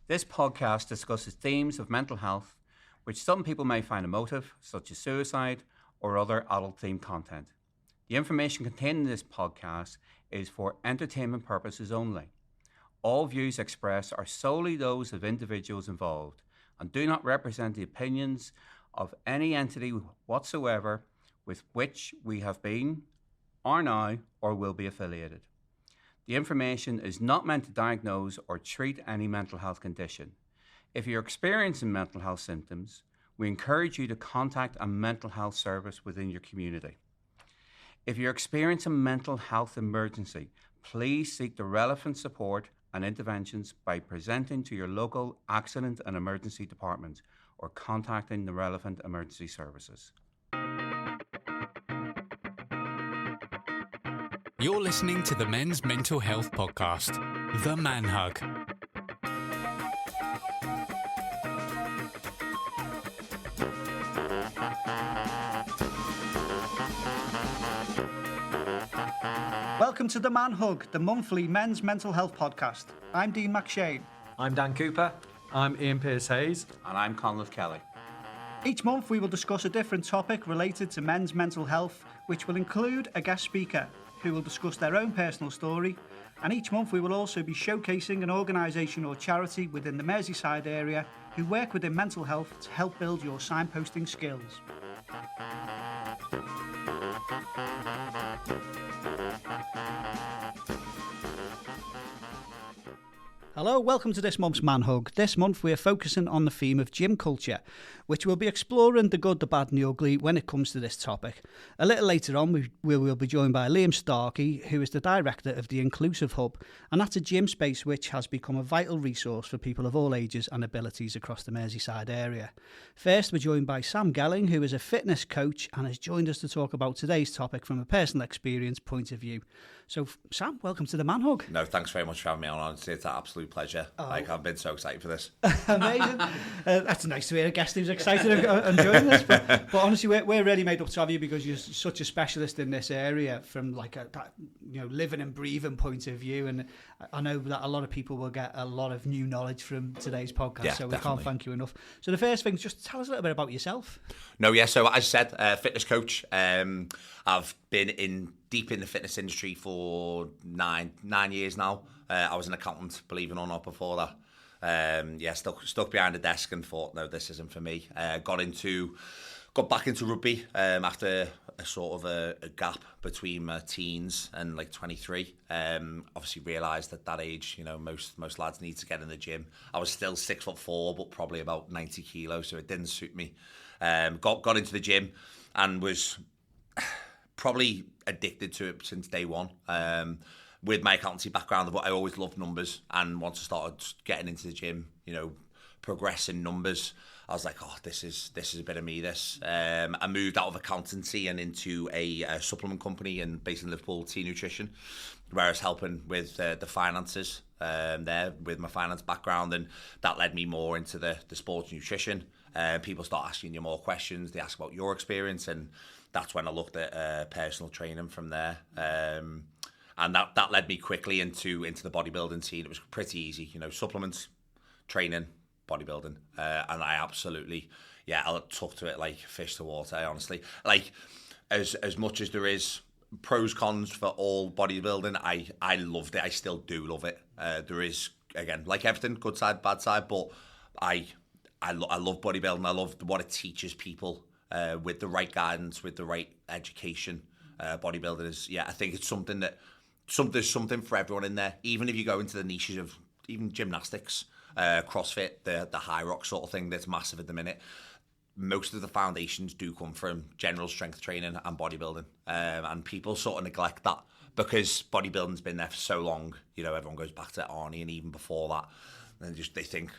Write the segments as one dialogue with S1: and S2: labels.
S1: This podcast discusses themes of mental health, which some people may find emotive, such as suicide or other adult-themed content. The information contained in this podcast is for entertainment purposes only. All views expressed are solely those of individuals involved and do not represent the opinions of any entity whatsoever with which we have been, are now, or will be affiliated. The information is not meant to diagnose or treat any mental health condition. If you're experiencing mental health symptoms, we encourage you to contact a mental health service within your community. If you're experiencing a mental health emergency, please seek the relevant support and interventions by presenting to your local accident and emergency department or contacting the relevant emergency services.
S2: You're listening to the Men's Mental Health Podcast, The Man Hug.
S3: Welcome to The Man Hug, the monthly men's mental health podcast. I'm Dean McShane.
S4: I'm Dan Cooper.
S5: I'm Ian Pearce-Hayes.
S1: And I'm Conleth Kelly.
S3: Each month we will discuss a different topic related to men's mental health, which will include a guest speaker who will discuss their own personal story. And each month we will also be showcasing an organisation or charity within the Merseyside area who work within mental health to help build your signposting skills. Hello, welcome to this month's Man Hug. This month we are focusing on the theme of gym culture, which we'll be exploring the good, the bad and the ugly when it comes to this topic. A little later on we will be joined by Liam Starkey, who is the director of the Inclusive Hub, and that's a gym space which has become a vital resource for people of all ages and abilities across the Merseyside area. First, we're joined by Sam Gelling, who is a fitness coach and has joined us to talk about today's topic from a personal experience point of view. So, Sam, welcome to the Man Hug.
S6: No, thanks very much for having me on. Honestly, it's an absolute pleasure. I've been so excited for this.
S3: Amazing. That's nice to hear a guest who's excited and enjoying this. But honestly, we're really made up to have you because you're such a specialist in this area from like that living and breathing point of view. And I know that a lot of people will get a lot of new knowledge from today's podcast. So we
S6: definitely.
S3: can't thank you enough. So the first thing, just tell us a little bit about yourself.
S6: So as I said, fitness coach. I've been deep in the fitness industry for nine years now. I was an accountant, believe it or not, before that. Stuck behind a desk and thought, no, this isn't for me. Got back into rugby after a sort of a gap between my teens and like 23. Obviously realised at that age, most lads need to get in the gym. I was still 6'4", but probably about 90 kilos, so it didn't suit me. Got into the gym and was probably addicted to it since day one. With my accountancy background, I always loved numbers, and once I started getting into the gym, progressing numbers, I was like, oh, this is a bit of me, this. I moved out of accountancy and into a supplement company based in Liverpool, T Nutrition, where I was helping with the finances there with my finance background, and that led me more into the sports nutrition. People start asking you more questions. They ask about your experience, and that's when I looked at personal training from there. And that led me quickly into the bodybuilding scene. It was pretty easy, supplements, training, bodybuilding. And I absolutely, I took to it like fish to water, honestly. Like, as much as there is pros, cons for all bodybuilding, I loved it. I still do love it. There is, again, like everything, good side, bad side, but I love bodybuilding. I love what it teaches people with the right guidance, with the right education. Bodybuilding is, I think it's something that there's something for everyone in there. Even if you go into the niches of even gymnastics, CrossFit, the high rock sort of thing that's massive at the minute, most of the foundations do come from general strength training and bodybuilding. And people sort of neglect that because bodybuilding's been there for so long. Everyone goes back to Arnie and even before that. And they think,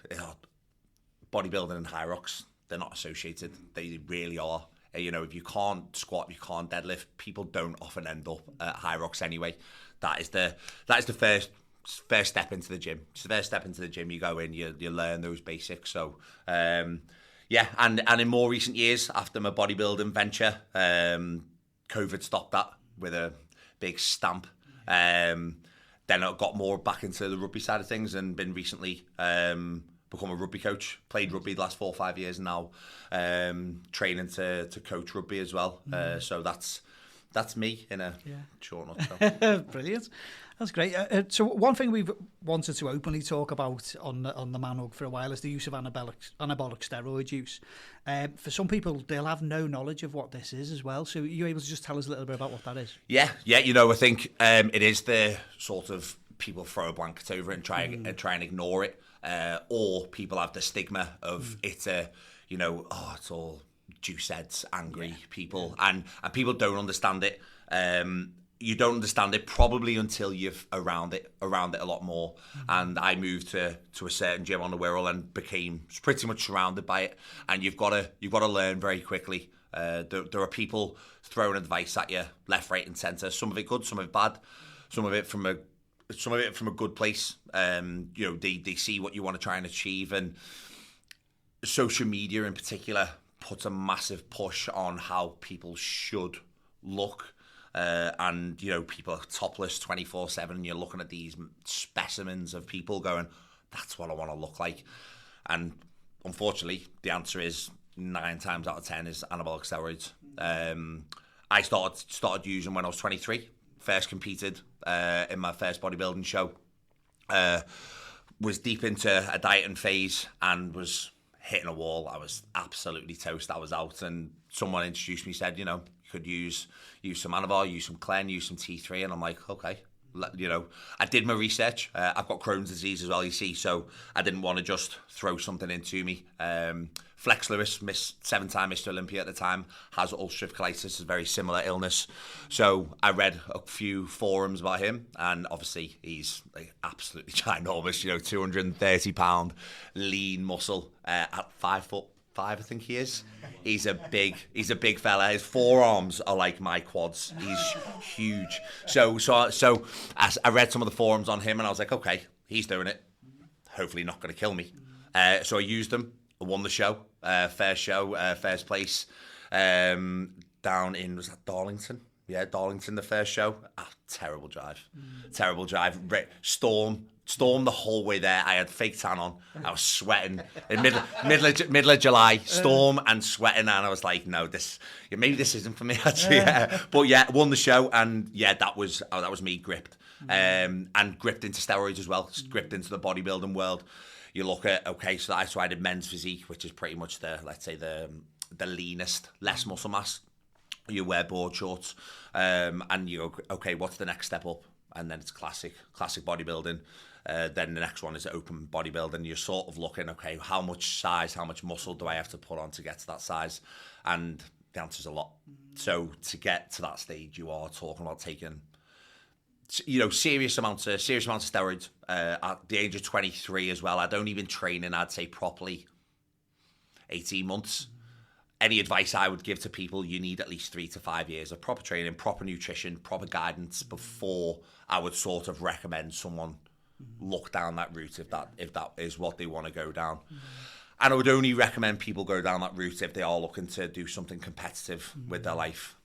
S6: bodybuilding and high rocks, they're not associated. They really are. If you can't squat, you can't deadlift, people don't often end up at high rocks anyway. That is the first step into the gym. It's the first step into the gym. You go in, you learn those basics. So, and in more recent years, after my bodybuilding venture, COVID stopped that with a big stamp. Then I got more back into the rugby side of things and been recently become a rugby coach. Played rugby the last 4 or 5 years now, training to coach rugby as well. So that's me in a short nutshell.
S3: Brilliant. That's great. So one thing we've wanted to openly talk about on the Man Hug for a while is the use of anabolic steroid use. For some people, they'll have no knowledge of what this is as well. So are you able to just tell us a little bit about what that is?
S6: Yeah. I think it is the sort of people throw a blanket over it and try and ignore it, or people have the stigma of it's it's all juice heads, angry people, and people don't understand it. You don't understand it probably until you're around it a lot more. And I moved to a certain gym on the Wirral and became pretty much surrounded by it. And you've got to learn very quickly. There are people throwing advice at you left, right, and centre. Some of it good, some of it bad, some of it from a good place. They see what you want to try and achieve, and social media in particular puts a massive push on how people should look. And people are topless 24/7, and you're looking at these specimens of people going, that's what I want to look like. And unfortunately, the answer is 9 times out of 10 is anabolic steroids. I started using when I was 23. First competed in my first bodybuilding show. Was deep into a dieting phase and was hitting a wall. I was absolutely toast. I was out, and someone introduced me, said, you could use some anabolic, use some Clen, use some T3, and I'm like, okay. I did my research. I've got Crohn's disease as well, you see, so I didn't want to just throw something into me. Flex Lewis, 7-time Mr. Olympia at the time, has ulcerative colitis, a very similar illness. So I read a few forums about him, and obviously he's absolutely ginormous, 230-pound lean muscle at 5'5", I think he is. He's a big fella. His forearms are like my quads. He's huge. So as I read some of the forums on him, and I was like, okay, he's doing it. Hopefully not going to kill me. So I used them. I won the show. First place. Down in, was that Darlington? Yeah, Darlington, the first show. Terrible drive. Storm the whole way there. I had fake tan on. I was sweating in middle of July. Storm and sweating, and I was like, no, maybe this isn't for me actually. But yeah, won the show, and yeah, that was me gripped, and gripped into steroids as well. Gripped into the bodybuilding world. You look at so I did men's physique, which is pretty much the leanest, less muscle mass. You wear board shorts, and you go, okay, what's the next step up? And then it's classic bodybuilding. Then the next one is open bodybuilding. You're sort of looking, okay, how much size, how much muscle do I have to put on to get to that size? And the answer's a lot. So to get to that stage, you are talking about taking, serious amounts of steroids at the age of 23 as well. I'd only been training, I'd say properly, 18 months. Any advice I would give to people, you need at least 3 to 5 years of proper training, proper nutrition, proper guidance before I would sort of recommend someone look down that route if that is what they want to go down. And I would only recommend people go down that route if they are looking to do something competitive with their life.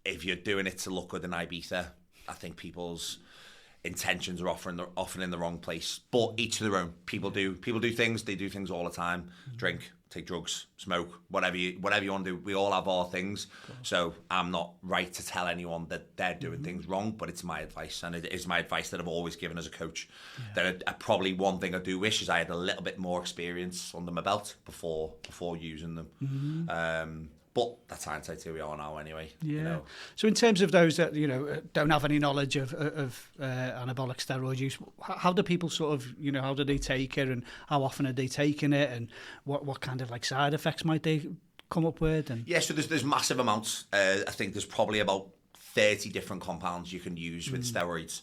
S6: If you're doing it to look good in Ibiza, I think people's intentions are often in the wrong place. But each to their own. People do things. They do things all the time. Drink, take drugs, smoke, whatever you want to do. We all have our things. So I'm not right to tell anyone that they're doing things wrong, but it's my advice, and it is my advice that I've always given as a coach. That probably one thing I do wish is I had a little bit more experience under my belt before using them. But that's hindsight, here we are now anyway. Yeah.
S3: So in terms of those that don't have any knowledge of anabolic steroid use, how do people sort of how do they take it, and how often are they taking it, and what kind of side effects might they come up with? And
S6: so there's massive amounts. I think there's probably about 30 different compounds you can use with steroids.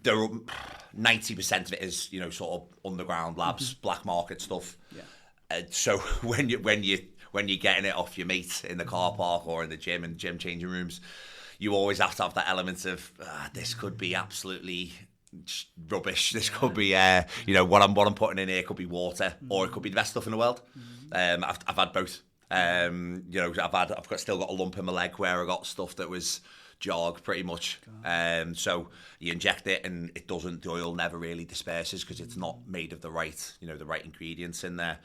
S6: 90% of it is sort of underground labs, black market stuff. So when you're getting it off your mate in the car park or in the gym and gym changing rooms, you always have to have that element of this could be absolutely rubbish. This could be what I'm putting in here could be water, or it could be the best stuff in the world. I've had both. I've still got a lump in my leg where I got stuff that was jog pretty much. So you inject it and the oil never really disperses because it's not made of the right ingredients in there.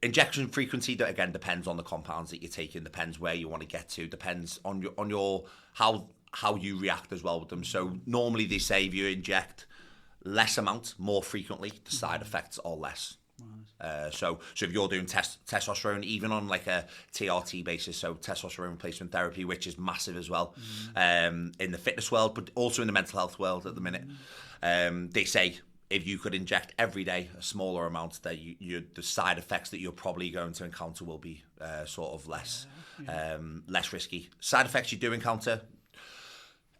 S6: Injection frequency, that again depends on the compounds that you're taking, depends where you want to get to, depends on your how you react as well with them. So normally they say if you inject less amount more frequently, the side effects are less. So if you're doing testosterone, even on like a TRT basis, so testosterone replacement therapy, which is massive as well, in the fitness world, but also in the mental health world at the minute, they say if you could inject every day a smaller amount, that the side effects that you're probably going to encounter will be sort of less risky. Side effects you do encounter,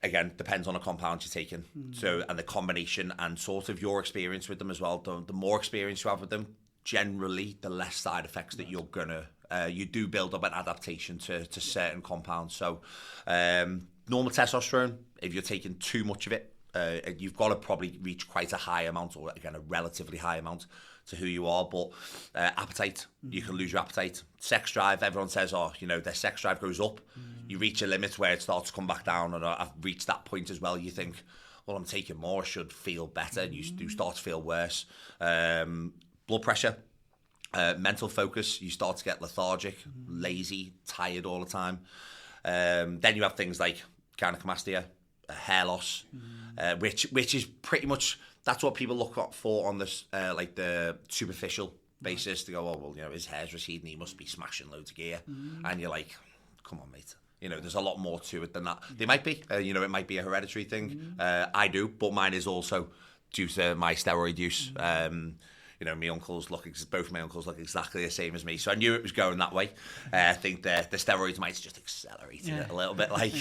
S6: again, depends on the compound you're taking. So, and the combination and sort of your experience with them as well. The more experience you have with them, generally, the less side effects that you're gonna. You do build up an adaptation to certain compounds. So, normal testosterone, if you're taking too much of it, you've got to probably reach quite a high amount, or again a relatively high amount to who you are. But appetite, you can lose your appetite. Sex drive, everyone says, their sex drive goes up. You reach a limit where it starts to come back down, and I've reached that point as well. You think, well, I'm taking more, I should feel better, and you do start to feel worse. Blood pressure, mental focus, you start to get lethargic, lazy, tired all the time. Then you have things like gynecomastia, hair loss, which is pretty much, that's what people look for on this like the superficial basis. They go, oh well, his hair's receding, he must be smashing loads of gear, and you're like, come on mate, there's a lot more to it than that. They might be, it might be a hereditary thing. I do, but mine is also due to my steroid use. My uncles both my uncles look exactly the same as me, so I knew it was going that way. I think the steroids might just accelerate it a little bit, like.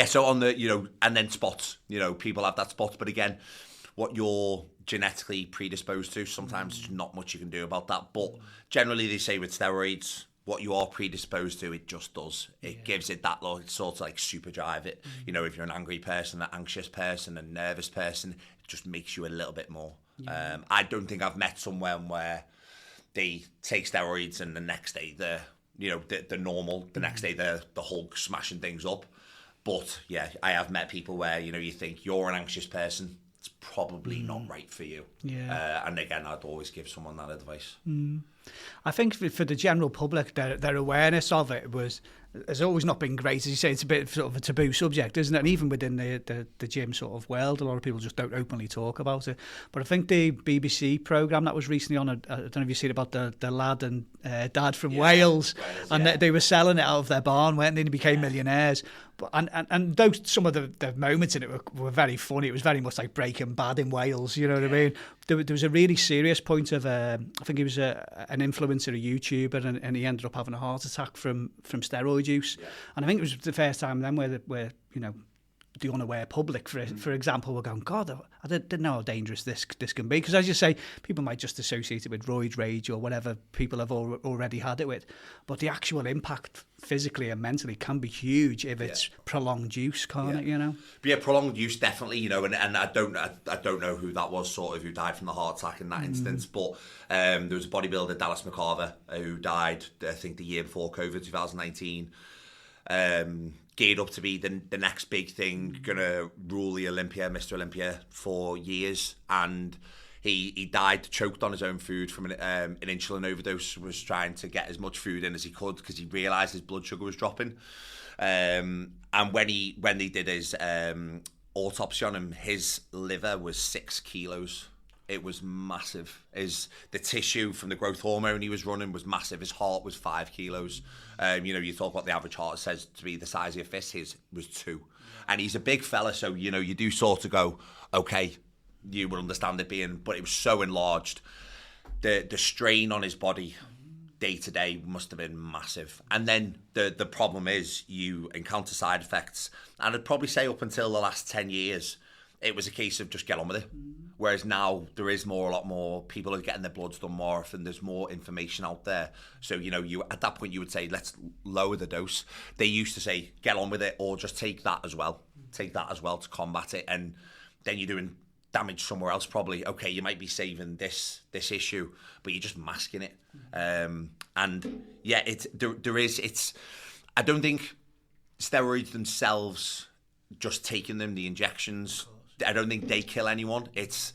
S6: So on the and then spots. People have that spots, but again, what you're genetically predisposed to, sometimes there's not much you can do about that. But generally, they say with steroids, what you are predisposed to, it just does. It gives it that sort of like super drive. It, if you're an angry person, an anxious person, a nervous person, it just makes you a little bit more. I don't think I've met someone where they take steroids and the next day they're normal. The next day they're the Hulk smashing things up. But yeah, I have met people where you think you're an anxious person, it's probably not right for you. And again, I'd always give someone that advice.
S3: I think for the general public, their awareness of it has always not been great. As you say, it's a bit sort of a taboo subject, isn't it? And even within the gym sort of world, a lot of people just don't openly talk about it. But I think the BBC programme that was recently on, I don't know if you've seen about the lad and dad from Wales, and they were selling it out of their barn, weren't they? And they became millionaires. But, and though some of the moments in it were very funny, it was very much like Breaking Bad in Wales, you know what I mean? There was a really serious point of, I think he was an influencer, a YouTuber, and he ended up having a heart attack from steroid use. And I think it was the first time then where the unaware public, for example, were going, God, I didn't know how dangerous this can be. Because as you say, people might just associate it with roid rage or whatever people have already had it with. But the actual impact physically and mentally can be huge if it's prolonged use, can't it, But
S6: yeah, prolonged use, definitely, and I don't know who that was, sort of, who died from the heart attack in that instance. But there was a bodybuilder, Dallas McCarver, who died, I think, the year before COVID, 2019. Geared up to be the next big thing, gonna rule the Mr. Olympia for years, and he died choked on his own food from an insulin overdose. Was trying to get as much food in as he could because he realised his blood sugar was dropping. And when they did his autopsy on him, his liver was 6 kilos. It was massive. The tissue from the growth hormone he was running was massive. His heart was 5 kilos. You talk about the average heart says to be the size of your fist. His was 2. And he's a big fella, so, you do sort of go, okay, you would understand it being, but it was so enlarged. The strain on his body day to day must have been massive. And then the problem is you encounter side effects. And I'd probably say up until the last 10 years, it was a case of just get on with it. Whereas now there is a lot more people are getting their bloods done more often. There's more information out there. So, you at that point you would say, let's lower the dose. They used to say, get on with it, or just take that as well. Take that as well to combat it. And then you're doing damage somewhere else probably. Okay, you might be saving this issue, but you're just masking it. And yeah, I don't think steroids themselves, just taking them, the injections, I don't think they kill anyone. It's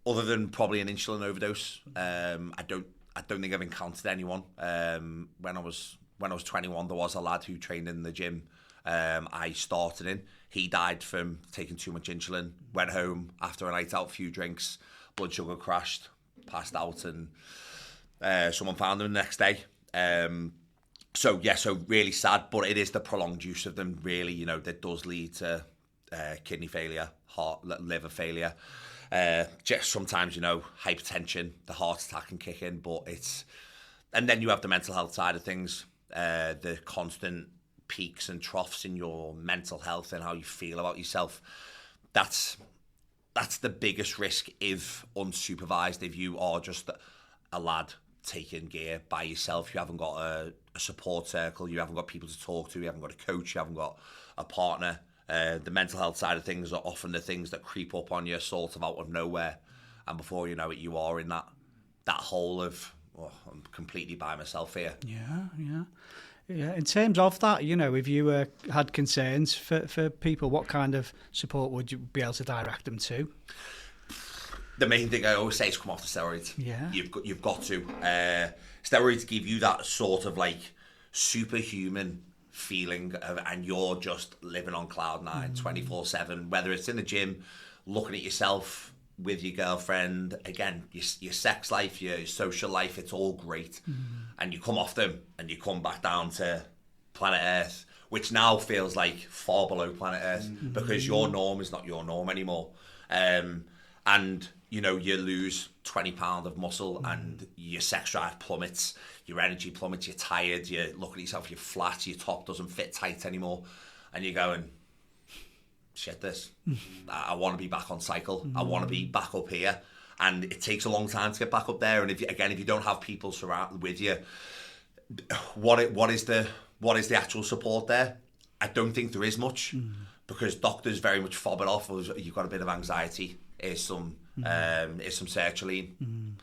S6: other than probably an insulin overdose. I don't think I've encountered anyone. When I was 21, there was a lad who trained in the gym I started in. He died from taking too much insulin. Went home after a night out, few drinks, blood sugar crashed, passed out, and someone found him the next day. So really sad, but it is the prolonged use of them, really, that does lead to kidney failure, heart, liver failure. Just sometimes, hypertension, the heart attack can kick in, and then you have the mental health side of things, the constant peaks and troughs in your mental health and how you feel about yourself. That's the biggest risk if unsupervised, if you are just a lad taking gear by yourself. You haven't got a support circle, you haven't got people to talk to, you haven't got a coach, you haven't got a partner. The mental health side of things are often the things that creep up on you sort of out of nowhere, and before you know it, you are in that hole of, I'm completely by myself here.
S3: Yeah. In terms of that, if you had concerns for people, what kind of support would you be able to direct them to?
S6: The main thing I always say is come off the steroids.
S3: Yeah.
S6: You've got to. Steroids give you that sort of like superhuman feeling and you're just living on cloud nine 24/7, whether it's in the gym, looking at yourself with your girlfriend, again, your sex life, your social life, it's all great. And you come off them and you come back down to planet Earth, which now feels like far below planet Earth because your norm is not your norm anymore. And you lose 20 pounds of muscle and your sex drive plummets, your energy plummets, you're tired, you look at yourself, you're flat, your top doesn't fit tight anymore, and you're going, shit this, I want to be back on cycle, I want to be back up here, and it takes a long time to get back up there. And if you don't have people surrounded with you, what is the actual support there? I don't think there is much, because doctors very much fob it off as you've got a bit of anxiety, here's some sertraline.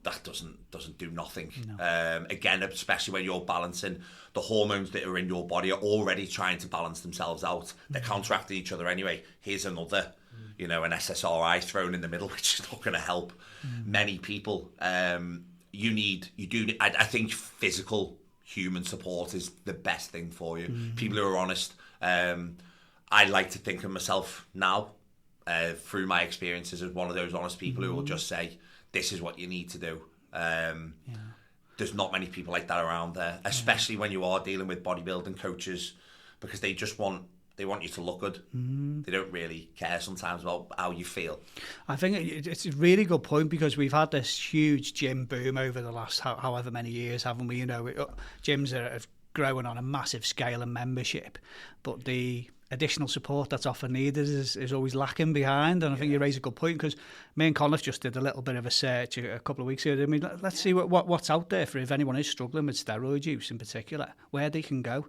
S6: That doesn't do nothing. No. Again, especially when you're balancing, the hormones that are in your body are already trying to balance themselves out. They're counteracting each other anyway. Here's another, an SSRI thrown in the middle, which is not going to help many people. I think physical human support is the best thing for you. People who are honest. I like to think of myself now, through my experiences, as one of those honest people who will just say, this is what you need to do. There's not many people like that around there, especially when you are dealing with bodybuilding coaches, because they want you to look good. They don't really care sometimes about how you feel. I
S3: think it's a really good point, because we've had this huge gym boom over the last however many years, haven't we? Gyms are growing on a massive scale in membership, but the additional support that's often needed is always lacking behind. And I think you raise a good point, because me and Conleth just did a little bit of a search a couple of weeks ago. I mean, let's see what's out there for if anyone is struggling with steroid use in particular, where they can go.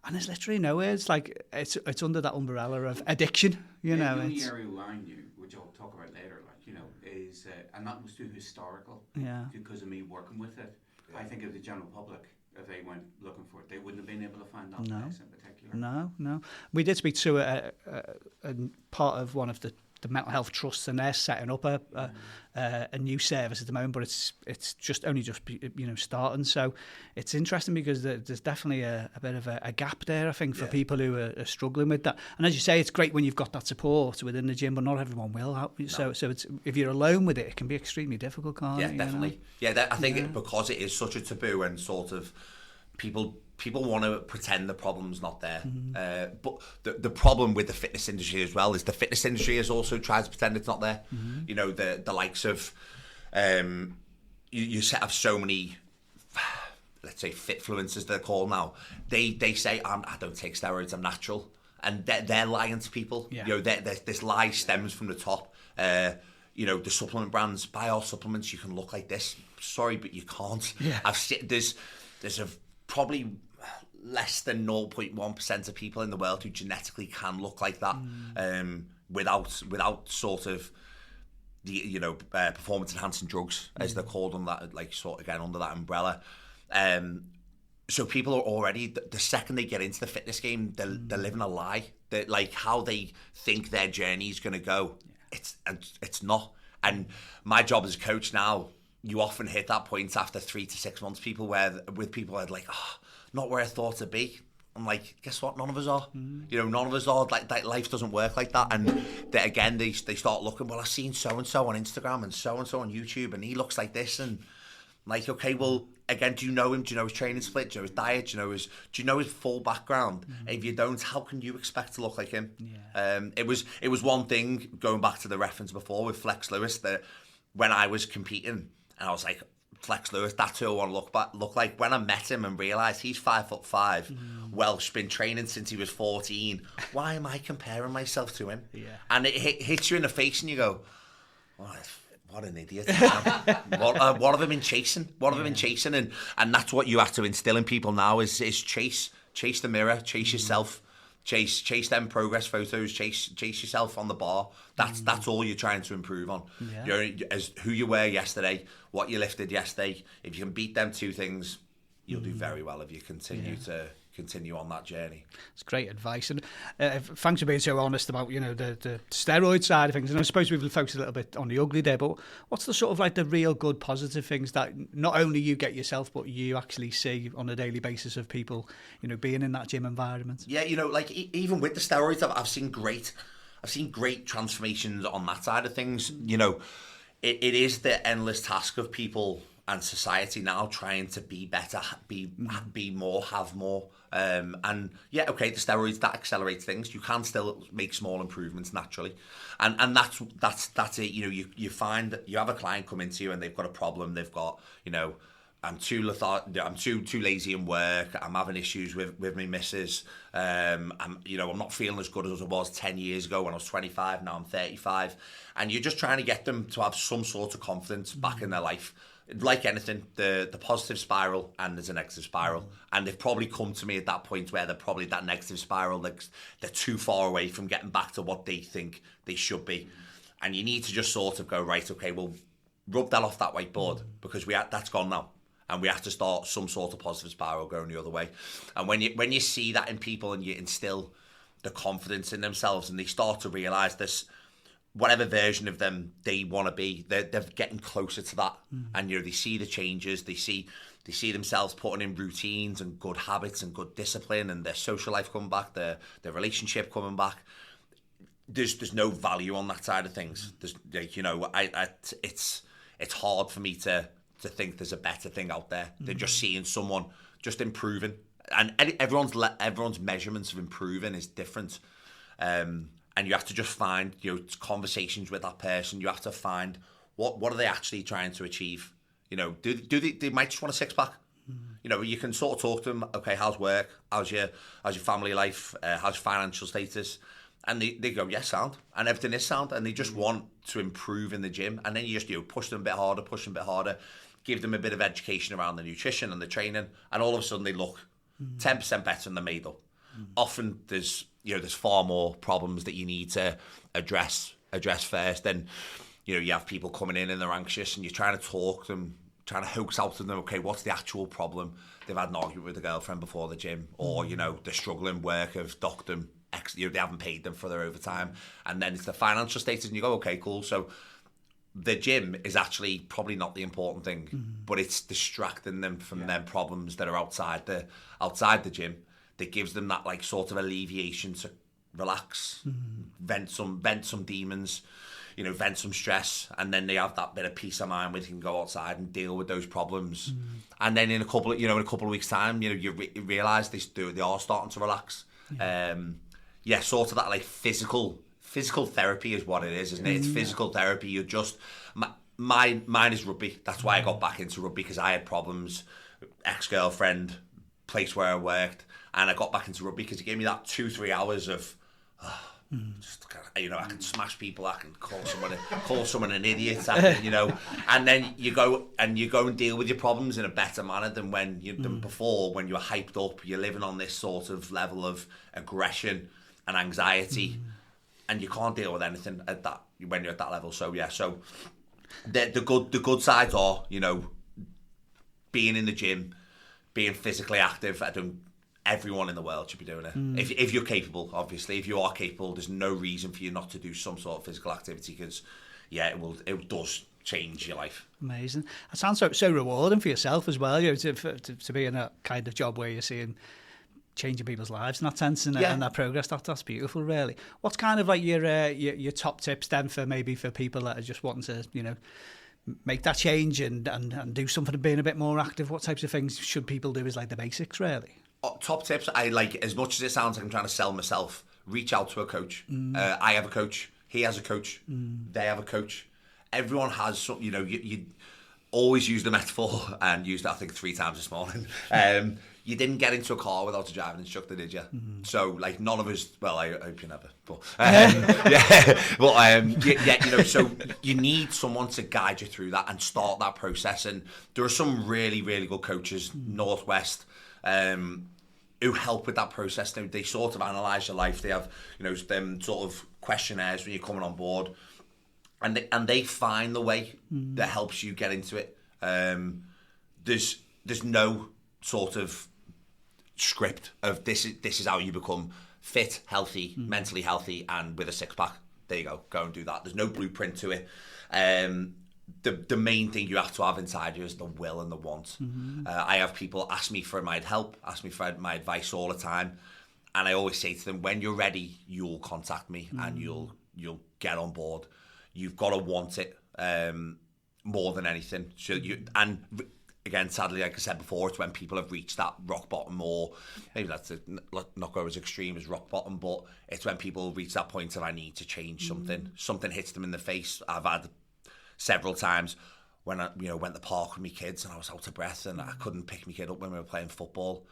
S3: And there's literally nowhere. It's like it's under that umbrella of addiction.
S1: The only area around you, which I'll talk about later, is and that was too historical. Yeah. Because of me working with it, I think of the general public. If they went looking for it, they wouldn't have been able to find that place in particular. No. We did speak to a part of one of the mental health trusts, and they're setting up a new service at the moment, but it's just starting. So it's interesting, because there's definitely a bit of a gap there, I think, for people who are struggling with that. And as you say, it's great when you've got that support within the gym, but not everyone will help you. No. So it's, if you're alone with it can be extremely difficult, can't it?
S6: Yeah, definitely. I think because it is such a taboo, and sort of people want to pretend the problem's not there. But the problem with the fitness industry as well is the fitness industry has also tried to pretend it's not there. The likes of you set up so many, let's say, fitfluencers, they're called now. They say, I don't take steroids, I'm natural, and they're lying to people. This lie stems from the top. The supplement brands, buy our supplements, you can look like this. Sorry, but you can't. There's probably less than 0.1% of people in the world who genetically can look like that, without sort of the performance enhancing drugs, as they're called, on that, like, sort of, again, under that umbrella. So people are already, the second they get into the fitness game, they're living a lie. They're, like, how they think their journey is going to go, it's not. And my job as a coach now, you often hit that point after 3 to 6 months, people where are like, oh, not where I thought to be. I'm like, guess what? None of us are. You know, none of us are. Like life doesn't work like that. And they start looking, well, I've seen so-and-so on Instagram and so-and-so on YouTube, and he looks like this. And like, okay, well, again, do you know him? Do you know his training split? Do you know his diet? Do you know his full background? If you don't, how can you expect to look like him? It was one thing, going back to the reference before with Flex Lewis, that when I was competing, and I was like, Flex Lewis, that's who I want to look like. When I met him and realised he's 5'5", Welsh, been training since he was 14, why am I comparing myself to him? And it hits you in the face, and you go, oh, what an idiot. what have I been chasing? What have I been chasing? And that's what you have to instill in people now is chase the mirror, chase yourself, chase them progress photos, chase yourself on the bar. That's all you're trying to improve on. You're as who you were yesterday, what you lifted yesterday. If you can beat them two things, you'll do very well if you continue on that journey.
S3: It's great advice, and thanks for being so honest about the steroid side of things. And I suppose we've focused a little bit on the ugly there, but what's the sort of like the real good positive things that not only you get yourself, but you actually see on a daily basis of people being in that gym environment?
S6: Yeah, like even with the steroids, I've seen great transformations on that side of things. It is the endless task of people and society now trying to be better, be more, have more. And yeah, okay, the steroids, that accelerates things. You can still make small improvements naturally. And that's it. You find that you have a client come into you and they've got a problem. They've got, I'm too lazy in work. I'm having issues with my missus. I'm not feeling as good as I was 10 years ago when I was 25. Now I'm 35. And you're just trying to get them to have some sort of confidence back in their life. Like anything, the positive spiral and there's a negative spiral. And they've probably come to me at that point where they're probably that negative spiral, they're too far away from getting back to what they think they should be. And you need to just sort of go, right, okay, well, rub that off that whiteboard because that's gone now. And we have to start some sort of positive spiral going the other way. And when you see that in people and you instill the confidence in themselves and they start to realise this, whatever version of them they want to be, they're getting closer to that. And they see the changes, they see themselves putting in routines and good habits and good discipline, and their social life coming back, their relationship coming back. There's no value on that side of things. There's it's hard for me to think there's a better thing out there than just seeing someone just improving. And everyone's measurements of improving is different. And you have to just find, conversations with that person. You have to find what are they actually trying to achieve. Do they might just want a six pack. You can sort of talk to them. Okay, how's work? How's your family life? How's your financial status? And they go, yes, sound, and everything is sound, and they just want to improve in the gym. And then you just push them a bit harder, give them a bit of education around the nutrition and the training, and all of a sudden they look 10% better than they're made up. Often there's far more problems that you need to address first. Then you have people coming in and they're anxious, and you're trying to talk to them, trying to hoax out of them. Okay, what's the actual problem? They've had an argument with a girlfriend before the gym, or they're struggling, work have docked them. They haven't paid them for their overtime, and then it's the financial status, and you go, okay, cool. So the gym is actually probably not the important thing, but it's distracting them from their problems that are outside the gym. That gives them that sort of alleviation to relax, vent some demons, vent some stress, and then they have that bit of peace of mind where they can go outside and deal with those problems. And then in a couple of weeks' time, you realise they are starting to relax. Sort of that physical therapy is what it is, isn't it? It's physical therapy. You're just mine is rugby. That's why I got back into rugby, because I had problems, ex-girlfriend, place where I worked. And I got back into rugby because it gave me that 2-3 hours of, I can smash people, I can call someone an idiot, and then you go and deal with your problems in a better manner than than before, when you were hyped up. You're living on this sort of level of aggression and anxiety, and you can't deal with anything at that when you're at that level. So the good sides are, being in the gym, being physically active. Everyone in the world should be doing it. If you're capable, obviously. If you are capable, there's no reason for you not to do some sort of physical activity, because, it does change your life.
S3: Amazing. It sounds so rewarding for yourself as well, to be in a kind of job where you're seeing changing people's lives in that sense and that progress. That's beautiful, really. What's kind of like your top tips then for people that are just wanting to, make that change and do something of being a bit more active? What types of things should people do as like the basics, really?
S6: Top tips, I like, as much as it sounds like I'm trying to sell myself, reach out to a coach. I have a coach. He has a coach. They have a coach. Everyone has some, you always use the metaphor, and used it, I think, 3 times this morning. You didn't get into a car without a driving instructor, did you? So, like, none of us, well, I hope you never, but, so you need someone to guide you through that and start that process. And there are some really, really good coaches, Northwest, who help with that process. They sort of analyse your life. They have, them sort of questionnaires when you're coming on board, and they find the way that helps you get into it. There's no sort of script of this is how you become fit, healthy, mentally healthy, and with a 6-pack. There you go and do that. There's no blueprint to it. The main thing you have to have inside you is the will and the want. I have people ask me for my help, ask me for my advice all the time, and I always say to them, when you're ready, you'll contact me and you'll get on board. You've got to want it more than anything. So again, sadly, like I said before, it's when people have reached that rock bottom, or maybe that's not go as extreme as rock bottom, but it's when people reach that point of, I need to change something. Something hits them in the face. I've had several times when I went to the park with my kids and I was out of breath and I couldn't pick my kid up when we were playing football,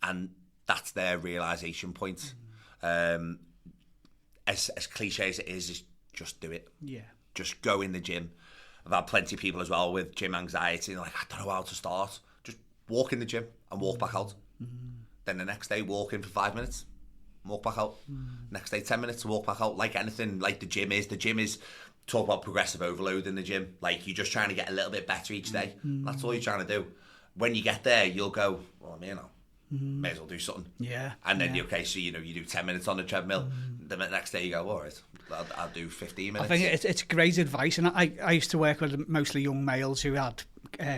S6: and that's their realisation point. As cliche as it is just do it. Yeah. Just go in the gym. I've had plenty of people as well with gym anxiety, and like, I don't know how to start. Just walk in the gym and walk back out. Then the next day, walk in for 5 minutes, walk back out. Next day, 10 minutes to walk back out. Like anything, like the gym is talk about progressive overload in the gym. Like, you're just trying to get a little bit better each day. That's all you're trying to do. When you get there, you'll go, well, I'm here now. May as well do something. Yeah. And then you do 10 minutes on the treadmill. The next day you go, all right, I'll do 15 minutes.
S3: I think it's great advice. And I used to work with mostly young males who had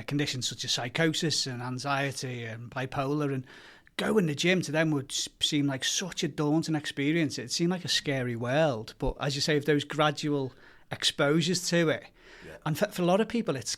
S3: conditions such as psychosis and anxiety and bipolar, and going to the gym to them would seem like such a daunting experience. It seemed like a scary world. But as you say, if those gradual exposures to it, and for a lot of people, it's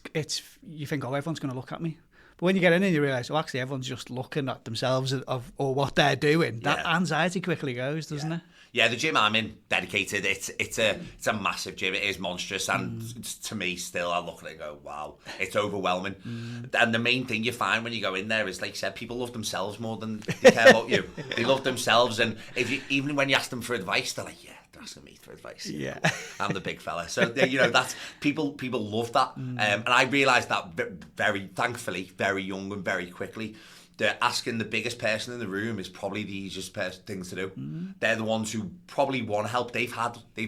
S3: you think, oh, everyone's going to look at me. But when you get in and you realise, oh, actually, everyone's just looking at themselves or what they're doing, that anxiety quickly goes, doesn't it?
S6: Yeah, the gym I'm in, dedicated, it's a massive gym. It is monstrous, and to me, still, I look at it and go, wow, it's overwhelming. And the main thing you find when you go in there is, like you said, people love themselves more than they care about you. They love themselves, and even when you ask them for advice, they're like, they're asking me for advice. Yeah, I'm the big fella. So that's people love that, and I realised that very thankfully, very young and very quickly. They're asking the biggest person in the room is probably the easiest things to do. They're the ones who probably want help. They've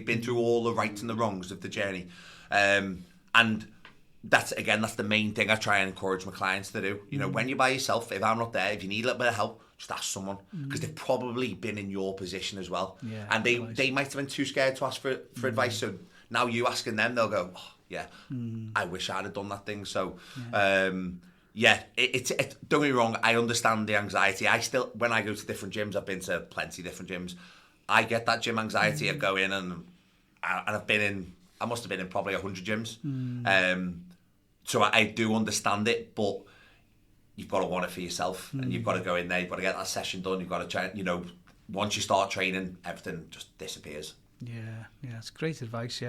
S6: been through all the rights and the wrongs of the journey, and that's the main thing I try and encourage my clients to do. When you're by yourself, if I'm not there, if you need a little bit of help, just ask someone, because they've probably been in your position as well, and they might have been too scared to ask for advice. So now you asking them, they'll go, oh, I wish I'd have done that thing. So. It's don't get me wrong, I understand the anxiety. I still, when I go to different gyms, I've been to plenty of different gyms, I get that gym anxiety. I go in and I must have been in probably 100 gyms. So I do understand it, but you've got to want it for yourself, and you've got to go in there, you've got to get that session done, you've got to try, once you start training, everything just disappears. Yeah,
S3: it's great advice,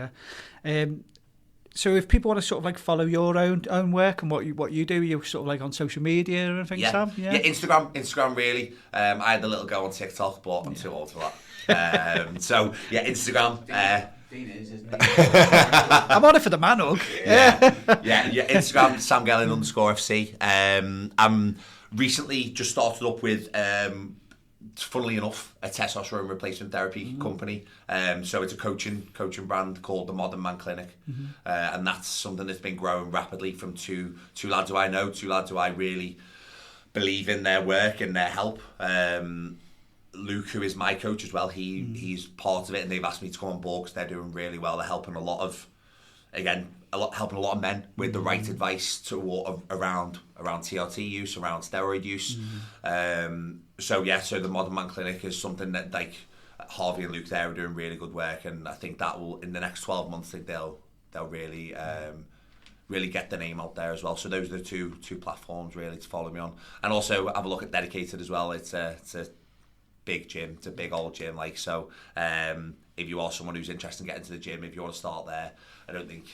S3: So if people want to sort of like follow your own work and what you do, you're sort of like on social media and things, Sam?
S6: Yeah, Instagram really. I had a little go on TikTok, but I'm too old for that. So yeah, Instagram.
S1: Dean is, isn't he?
S3: I'm on it for the man hug.
S6: Yeah. Instagram, SamGellin_FC. I'm recently just started up with, funnily enough, a testosterone replacement therapy company. So it's a coaching brand called the Modern Man Clinic, and that's something that's been growing rapidly from two lads who I know, two lads who I really believe in their work and their help. Luke, who is my coach as well, he's part of it, and they've asked me to come on board because they're doing really well. They're helping helping a lot of men with the right advice around TRT use, around steroid use. So the Modern Man Clinic is something that like Harvey and Luke there are doing really good work, and I think that will, in the next 12 months, they'll really really get the name out there as well. So those are the two platforms really to follow me on, and also have a look at Dedicated as well. It's a big gym, it's a big old gym. Like, so if you are someone who's interested in getting to the gym, if you want to start there, I don't think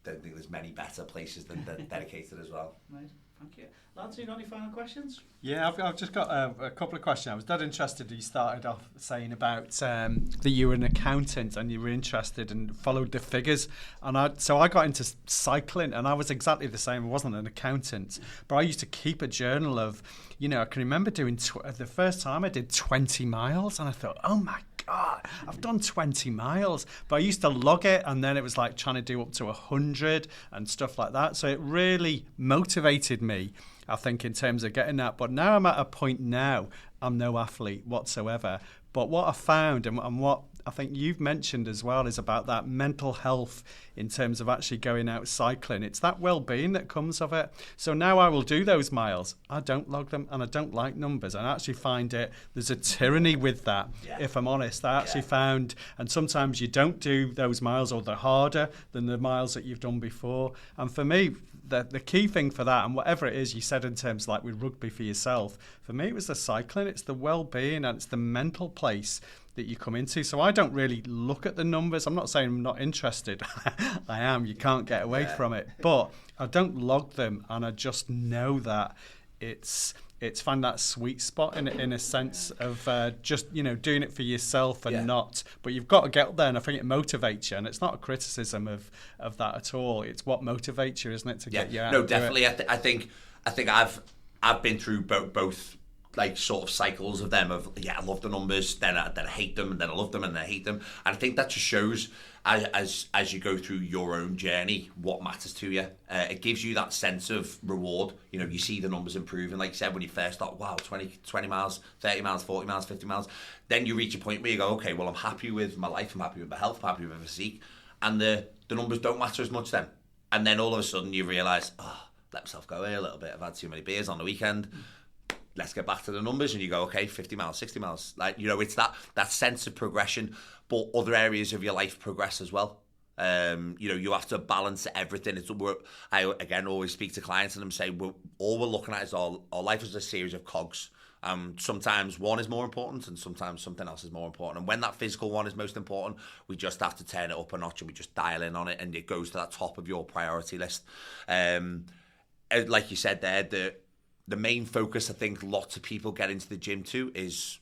S6: there's many better places than Dedicated as well.
S3: Right, thank you. Lads, you got any final questions?
S5: Yeah, I've just got a couple of questions. I was dead interested. You started off saying about that you were an accountant and you were interested and followed the figures. And so I got into cycling, and I was exactly the same. I wasn't an accountant, but I used to keep a journal of, I can remember doing the first time I did 20 miles, and I thought, oh my God, I've done 20 miles. But I used to log it, and then it was like trying to do up to 100 and stuff like that. So it really motivated me, I think, in terms of getting that. But now I'm at a point now, I'm no athlete whatsoever. But what I found, and what I think you've mentioned as well, is about that mental health in terms of actually going out cycling. It's that well-being that comes of it. So now I will do those miles. I don't log them, and I don't like numbers. And I actually find there's a tyranny with that, if I'm honest. I actually found, and sometimes you don't do those miles, or they're harder than the miles that you've done before. And for me, the key thing for that, and whatever it is you said in terms like with rugby for yourself, for me it was the cycling, it's the well-being, and it's the mental place that you come into. So I don't really look at the numbers. I'm not saying I'm not interested. I am. You can't get away from it. But I don't log them, and I just know that it's find that sweet spot in a sense of just doing it for yourself and not. But you've got to get up there, and I think it motivates you. And it's not a criticism of that at all. It's what motivates you, isn't it, to get you out?
S6: No, definitely. I think I've been through both like sort of cycles of them of I love the numbers, then I hate them, and then I love them, and then I hate them. And I think that just shows as you go through your own journey what matters to you. It gives you that sense of reward. You see the numbers improving, like you said, when you first start, wow, 20 miles, 30 miles, 40 miles, 50 miles. Then you reach a point where you go, okay, well, I'm happy with my life, I'm happy with my health, I'm happy with my physique, and the numbers don't matter as much then. And then all of a sudden you realise, let myself go here a little bit, I've had too many beers on the weekend, let's get back to the numbers. And you go, okay, 50 miles, 60 miles. Like, it's that sense of progression, but other areas of your life progress as well. You have to balance everything. I, again, always speak to clients and I'm saying, all we're looking at is our life is a series of cogs. Sometimes one is more important and sometimes something else is more important. And when that physical one is most important, we just have to turn it up a notch and we just dial in on it, and it goes to that top of your priority list. Like you said there, the main focus I think lots of people get into the gym to is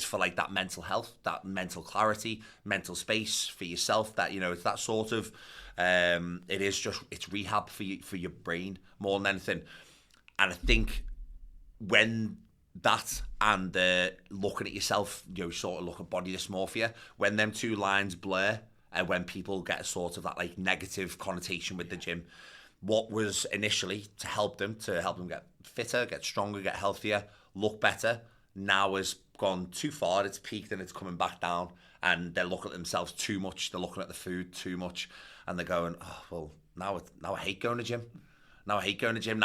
S6: for like that mental health, that mental clarity, mental space for yourself. That it's that sort of it's rehab for your brain more than anything. And I think when that and looking at yourself, sort of look at body dysmorphia, when them two lines blur, and when people get sort of that like negative connotation with the gym. What was initially to help them get fitter, get stronger, get healthier, look better, now has gone too far. It's peaked and it's coming back down, and they're looking at themselves too much. They're looking at the food too much, and they're going, oh well, now I hate going to the gym. Now I hate going to the gym.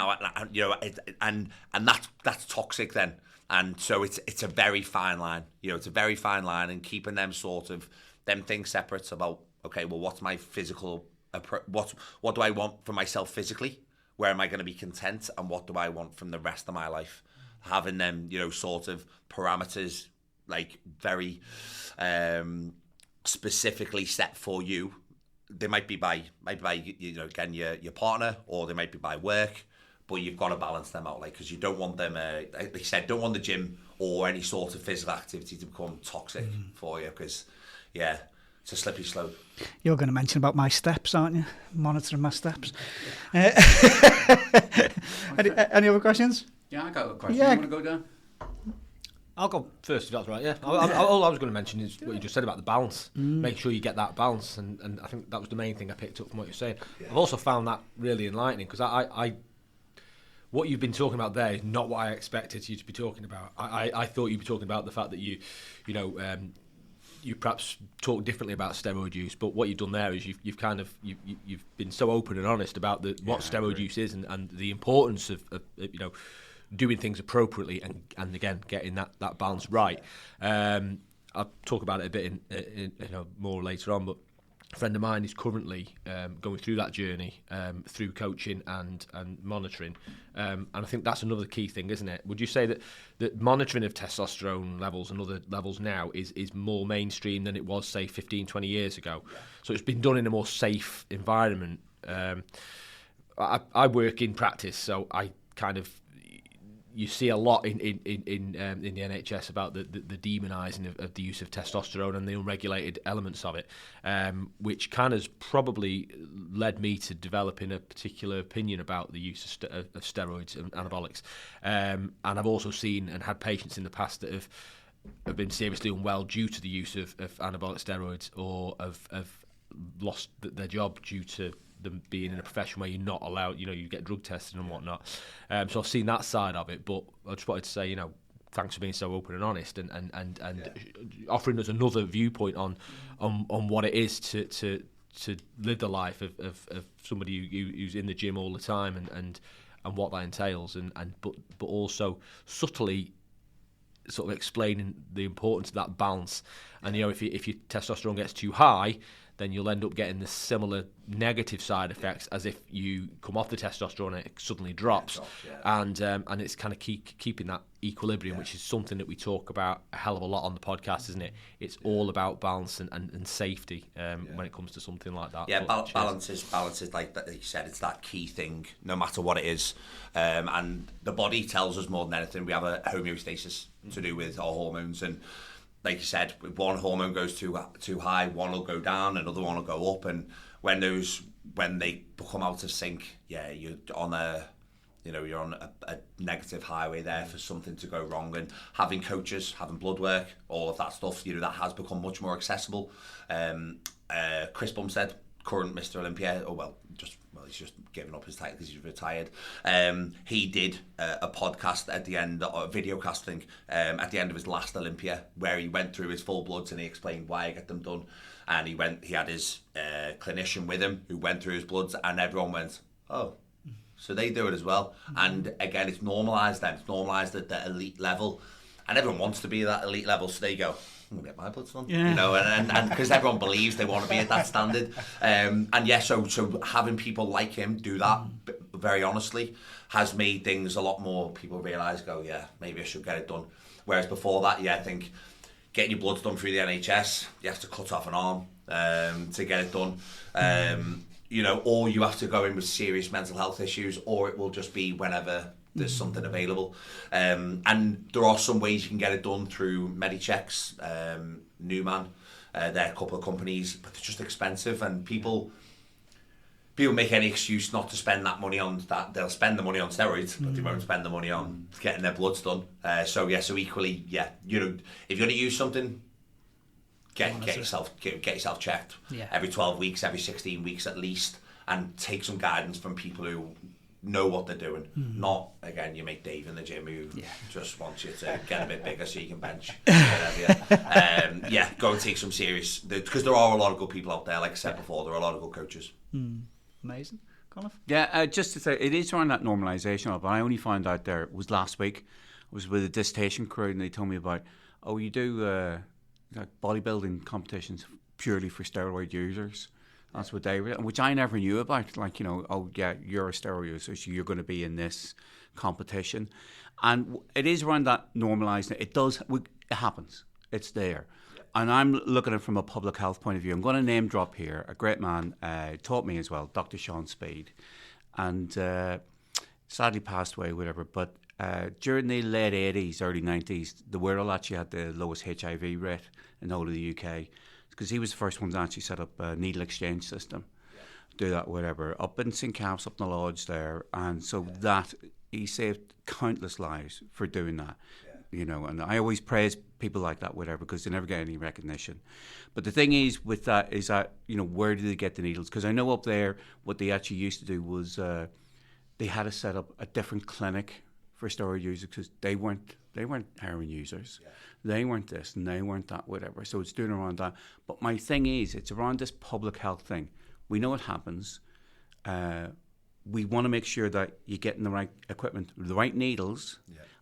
S6: And that's toxic then. And so it's a very fine line. It's a very fine line, and keeping them sort of them things separate about, okay, well, what's my physical. What do I want for myself physically? Where am I going to be content? And what do I want from the rest of my life? Having them, sort of parameters, like very specifically set for you. They might be by again your partner, or they might be by work. But you've got to balance them out, like, because you don't want them. Like you said, don't want the gym or any sort of physical activity to become toxic for you, because it's a slippery slope.
S3: You're going to mention about my steps, aren't you? Monitoring my steps. Any other questions?
S1: Yeah, I got a question. You want to go down?
S4: I'll go first if that's right, yeah. All I was going to mention is what you just said about the balance. Make sure you get that balance, and I think that was the main thing I picked up from what you're saying. Yeah. I've also found that really enlightening, because I what you've been talking about there is not what I expected you to be talking about. I thought you'd be talking about the fact that you perhaps talk differently about steroid use, but what you've done there is you've been so open and honest about what steroid use is and the importance of doing things appropriately and again getting that balance right. I'll talk about it a bit in more later on, but a friend of mine is currently going through that journey through coaching and monitoring, and I think that's another key thing, isn't it? Would you say that monitoring of testosterone levels and other levels now is more mainstream than it was, say, 15, 20 years ago? Yeah. So it's been done in a more safe environment. I work in practice, so I kind of... You see a lot in the NHS about the demonising of the use of testosterone and the unregulated elements of it, which kind of probably led me to developing a particular opinion about the use of steroids and anabolics. And I've also seen and had patients in the past that have been seriously unwell due to the use of anabolic steroids, or have lost their job due to them being in a profession where you're not allowed, you get drug tested and whatnot. So I've seen that side of it, but I just wanted to say, thanks for being so open and honest and offering us another viewpoint on what it is to live the life of somebody who's in the gym all the time and what that entails, but also subtly sort of explaining the importance of that balance. And if your testosterone gets too high, then you'll end up getting the similar negative side effects as if you come off the testosterone and it suddenly drops. And it's kind of keeping that equilibrium, which is something that we talk about a hell of a lot on the podcast, isn't it? It's all about balance and safety when it comes to something like that.
S6: Yeah, balance is like you said, it's that key thing, no matter what it is. And the body tells us more than anything. We have a homeostasis to do with our hormones, and like you said, if one hormone goes too high, one will go down, another one will go up, and when they become out of sync, you're on a negative highway there for something to go wrong. And having coaches, having blood work, all of that stuff, that has become much more accessible. Chris Bumstead, current Mr. Olympia, he's just given up his title because he's retired. He did a podcast at the end, or video casting at the end of his last Olympia, where he went through his full bloods and he explained why he got them done. And he had his clinician with him who went through his bloods, and everyone went, oh, so they do it as well. And again, it's normalised then. It's normalised at the elite level, and everyone wants to be at that elite level, so they go, I'm going to get my bloods done, and because everyone believes they want to be at that standard. So having people like him do that, very honestly, has made things a lot more, people realise, maybe I should get it done. Whereas before that, I think getting your bloods done through the NHS, you have to cut off an arm to get it done. Or you have to go in with serious mental health issues, or it will just be whenever there's something available. And there are some ways you can get it done through Medichecks, Newman, they're a couple of companies, but they're just expensive, and people make any excuse not to spend that money on that. They'll spend the money on steroids, but they won't spend the money on getting their bloods done. So equally, if you're going to use something, get yourself checked every 12 weeks, every 16 weeks at least, and take some guidance from people who know what they're doing. Not, again, you make Dave in the gym who just wants you to get a bit bigger so you can bench. Go and take some serious, because there are a lot of good people out there. Like I said before, there are a lot of good coaches.
S3: Amazing. Conor?
S1: Yeah, just to say, it is around that normalisation of it. I only found out there, it was last week, I was with a dissertation crew and they told me about, you do bodybuilding competitions purely for steroid users. That's what they were, which I never knew about. You're a steroid user, so you're going to be in this competition. And it is around that normalising. It happens. It's there. And I'm looking at it from a public health point of view. I'm going to name drop here. A great man taught me as well, Dr. Sean Speed. And sadly passed away, whatever. But during the late 80s, early 90s, the world actually had the lowest HIV rate in the whole of the UK. Because he was the first one to actually set up a needle exchange system, do that, whatever, up in St. Caps, up in the lodge there. And so that, he saved countless lives for doing that, and I always praise people like that, whatever, because they never get any recognition. But the thing is with that is that, where do they get the needles? Because I know up there, what they actually used to do was they had to set up a different clinic for steroid users because they weren't heroin users. Yeah. They weren't this and they weren't that, whatever. So it's doing around that. But my thing is, it's around this public health thing. We know it happens. We want to make sure that you're getting the right equipment, the right needles,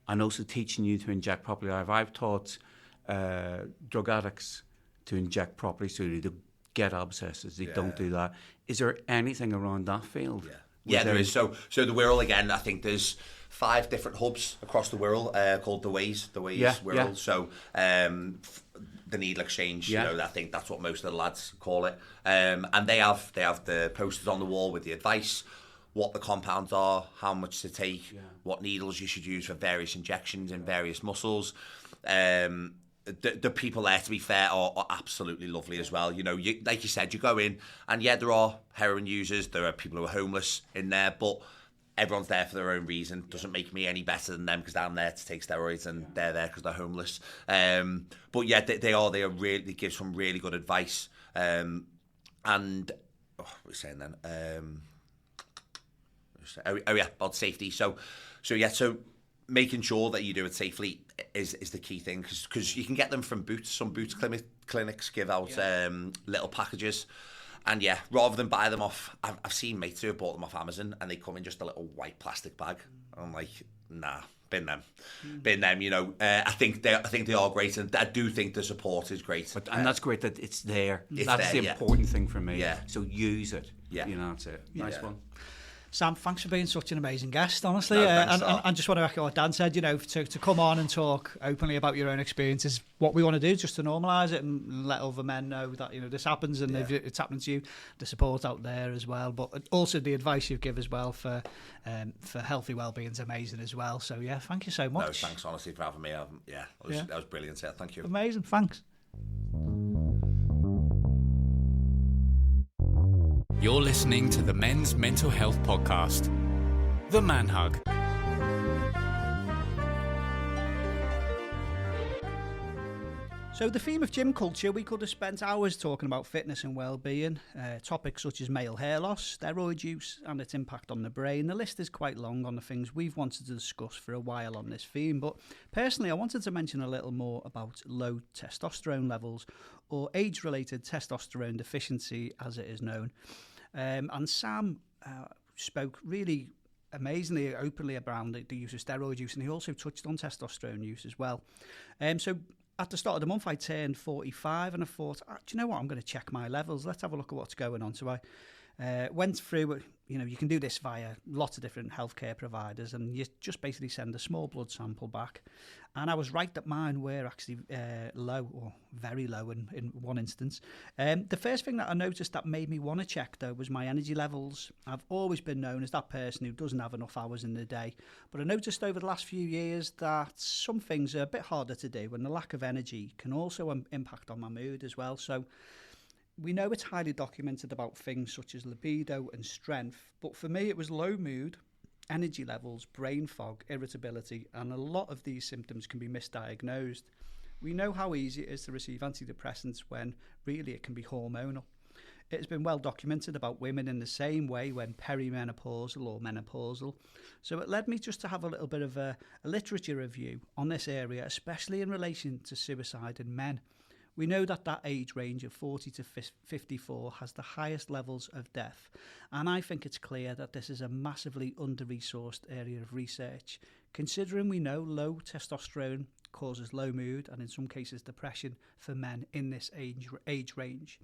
S1: and also teaching you to inject properly. I've taught drug addicts to inject properly so they don't get abscesses. They don't do that. Is there anything around that field?
S6: Yeah, there is. So the world, again, I think there's 5 different hubs across the world called the Ways world. Yeah. So the needle exchange, you know, I think that's what most of the lads call it. And they have the posters on the wall with the advice, what the compounds are, how much to take, what needles you should use for various injections in various muscles. The people there, to be fair, are absolutely lovely as well. You know, like you said, you go in and there are heroin users, there are people who are homeless in there, but everyone's there for their own reason. Doesn't make me any better than them because I'm there to take steroids and they're there because they're homeless. But yeah, they give some really good advice. And what were we saying then? About safety. So making sure that you do it safely is the key thing because you can get them from Boots. Some Boots clinics give out little packages. And rather than buy them off, I've seen mates who have bought them off Amazon and they come in just a little white plastic bag. I'm like, nah, bin them. You know, I think they are great, and I do think the support is great.
S1: And that's great that it's there. That's
S6: there,
S1: the important thing for me.
S6: Yeah.
S1: So use it. Yeah. You know, that's it. Nice one.
S3: Sam, thanks for being such an amazing guest, honestly.
S6: No,
S3: and just want to echo what Dan said, you know, to come on and talk openly about your own experiences, what we want to do just to normalise it and let other men know that, you know, this happens and if it's happening to you, the support out there as well. But also the advice you give as well for healthy wellbeing is amazing as well. So, thank you so much.
S6: No, thanks, honestly, for having me. That was brilliant. Thank you.
S3: Amazing, thanks.
S2: You're listening to the Men's Mental Health Podcast, The Man Hug.
S3: So the theme of gym culture, we could have spent hours talking about fitness and well-being, topics such as male hair loss, steroid use and its impact on the brain. The list is quite long on the things we've wanted to discuss for a while on this theme, but personally I wanted to mention a little more about low testosterone levels, or age-related testosterone deficiency as it is known. And Sam spoke really amazingly openly around the use of steroid use, and he also touched on testosterone use as well. So at the start of the month I turned 45 and I thought, do you know what, I'm going to check my levels, let's have a look at what's going on. So I went through, you know, you can do this via lots of different healthcare providers, and you just basically send a small blood sample back. And I was right that mine were actually low, or very low in one instance. The first thing that I noticed that made me want to check, though, was my energy levels. I've always been known as that person who doesn't have enough hours in the day. But I noticed over the last few years that some things are a bit harder to do, and the lack of energy can also impact on my mood as well. So we know it's highly documented about things such as libido and strength, but for me it was low mood, energy levels, brain fog, irritability, and a lot of these symptoms can be misdiagnosed. We know how easy it is to receive antidepressants when really it can be hormonal. It has been well documented about women in the same way when perimenopausal or menopausal. So it led me just to have a little bit of a literature review on this area, especially in relation to suicide in men. We know that age range of 40 to 54 has the highest levels of death, and I think it's clear that this is a massively under-resourced area of research, considering we know low testosterone causes low mood and in some cases depression for men in this age range.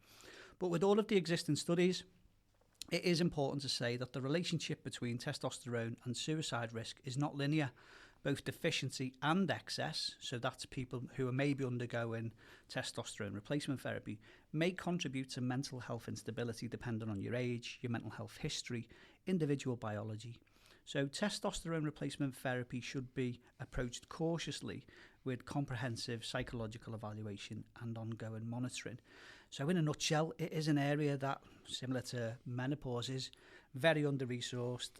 S3: But with all of the existing studies, it is important to say that the relationship between testosterone and suicide risk is not linear. Both deficiency and excess, so that's people who are maybe undergoing testosterone replacement therapy, may contribute to mental health instability depending on your age, your mental health history, individual biology. So testosterone replacement therapy should be approached cautiously with comprehensive psychological evaluation and ongoing monitoring. So in a nutshell, it is an area that, similar to menopause, is very under-resourced.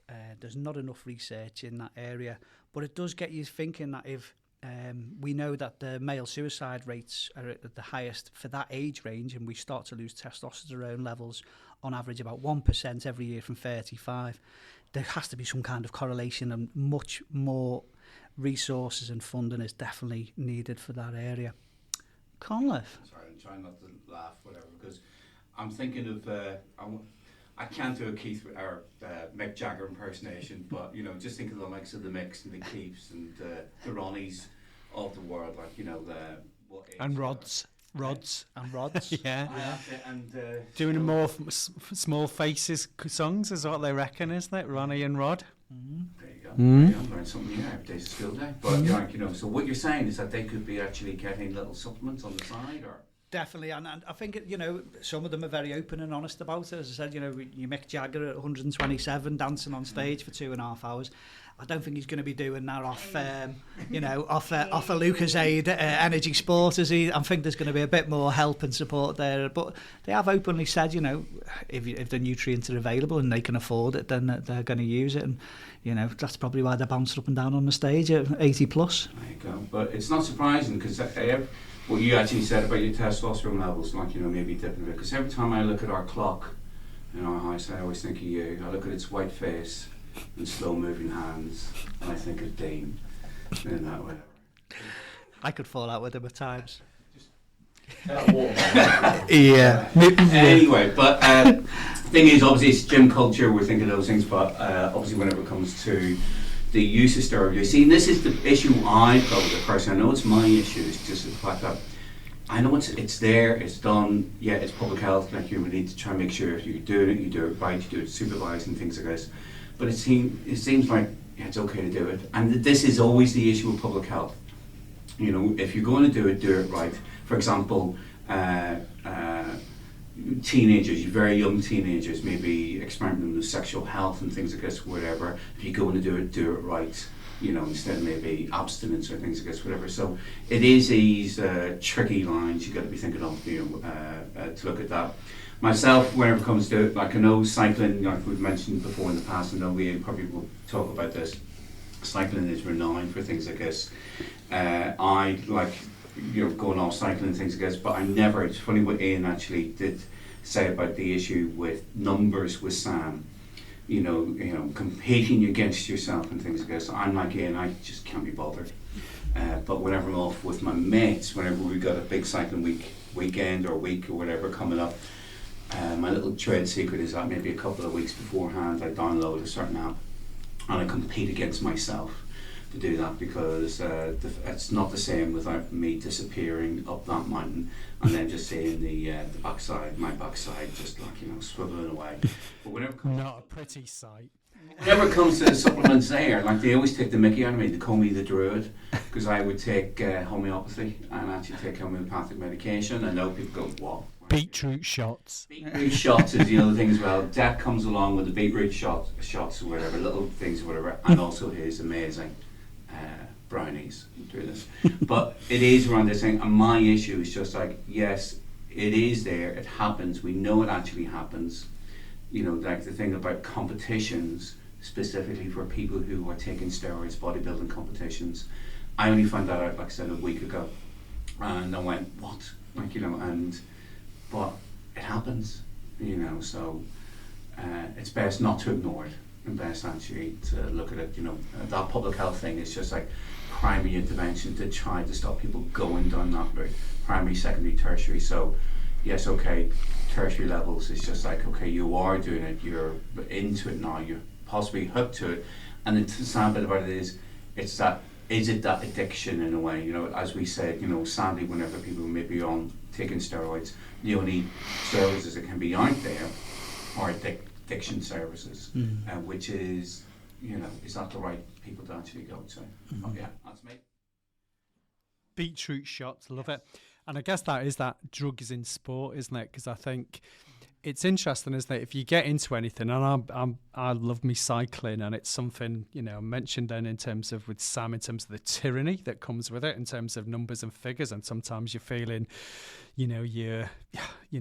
S3: There's not enough research in that area, but it does get you thinking that if we know that the male suicide rates are at the highest for that age range, and we start to lose testosterone levels on average about 1% every year from 35, there has to be some kind of correlation, and much more resources and funding is definitely needed for that area. Conlev?
S1: Sorry, I'm trying not to laugh, whatever, because I'm thinking of, I can't do a Keith or Mick Jagger impersonation, but, you know, just think of the likes of the Micks and the Keiths and the Ronnies of the world, like, you know,
S5: and Rods.
S3: And Rods.
S5: Yeah.
S1: And
S5: Doing more small faces songs is what they reckon, isn't it? Ronnie and Rod.
S1: there you go. I'm learning something new every day's a school day. But like, you know, so what you're saying is that they could be actually getting little supplements on the side, or
S3: Definitely, and I think, you know, some of them are very open and honest about it. As I said, you know, you Mick Jagger at 127 dancing on stage for 2.5 hours. I don't think he's going to be doing that off, you know, off a Lucozade Energy Sport. I think there's going to be a bit more help and support there. But they have openly said, you know, if the nutrients are available and they can afford it, then they're going to use it. And, you know, that's probably why they're bouncing up and down on the stage at 80 plus.
S1: there you go. But it's not surprising, because what you actually said about your testosterone levels, like, you know, maybe dipping a bit. Because every time I look at our clock, you know, I always think of you. I look at its white face and slow moving hands, and I think of Dean in that way.
S3: I could fall out with him at times.
S5: Yeah.
S1: Anyway, but thing is, obviously it's gym culture, we're thinking those things, but obviously whenever it comes to the use of steroids, you see, and this is the issue I've got with the person. I know it's my issue, it's just the fact that I know it's there, it's done, yeah, it's public health, like, you need to try and make sure if you're doing it, you do it right, you do it supervised and things like this. But it seems like, yeah, it's okay to do it. And this is always the issue with public health. You know, if you're going to do it right. For example, teenagers, very young teenagers, maybe experimenting with sexual health and things like this, whatever. If you're going to do it right, you know, instead of maybe abstinence or things like this, whatever. So it is these tricky lines you got to be thinking of, you know, to look at that. Myself, whenever it comes to it, like, I know cycling, like we've mentioned before in the past, I know we probably will talk about this. Cycling is renowned for things like this. I like, you know, going off cycling and things like this, but I never, it's funny what Ian actually did say about the issue with numbers with Sam, you know, competing against yourself and things like this. I'm like Ian, I just can't be bothered. But whenever I'm off with my mates, whenever we've got a big cycling weekend or week or whatever coming up, my little trade secret is that maybe a couple of weeks beforehand I download a certain app and I compete against myself to do that, because it's not the same without me disappearing up that mountain and then just seeing my backside just, like, you know, swiveling away. But whenever
S5: Not a pretty sight.
S1: Whenever it comes to the supplements there, like, they always take the mickey out of me. They call me the druid, because I would take homeopathy and actually take homeopathic medication. I know people go, what?
S5: Beetroot shots.
S1: Beetroot shots is the other thing as well. That comes along with the beetroot shots or whatever, little things or whatever, and also his amazing brownies through this. But it is around this thing, and my issue is just like, yes, it is there, it happens, we know it actually happens. You know, like the thing about competitions, specifically for people who are taking steroids, bodybuilding competitions. I only found that out, like I said, a week ago, and I went, what? Like, you know, but it happens, you know, so it's best not to ignore it, and best actually to look at it. You know, that public health thing is just like primary intervention to try to stop people going down that route, primary, secondary, tertiary. So yes, okay, tertiary levels is just like, okay, you are doing it, you're into it now, you're possibly hooked to it, and the sad bit about it is is it that addiction in a way? You know, as we said, you know, sadly, whenever people may be on taking steroids, the only services that can be out there are addiction services, which is, you know, is that the right people to actually go to? Oh, yeah, that's me.
S5: Beetroot shots, love it. And I guess that is that drug is in sport, isn't it? Because I think it's interesting, isn't it? If you get into anything, and I love me cycling, and it's something, you know, mentioned then in terms of with Sam, in terms of the tyranny that comes with it, in terms of numbers and figures, and sometimes you're feeling, you know, you're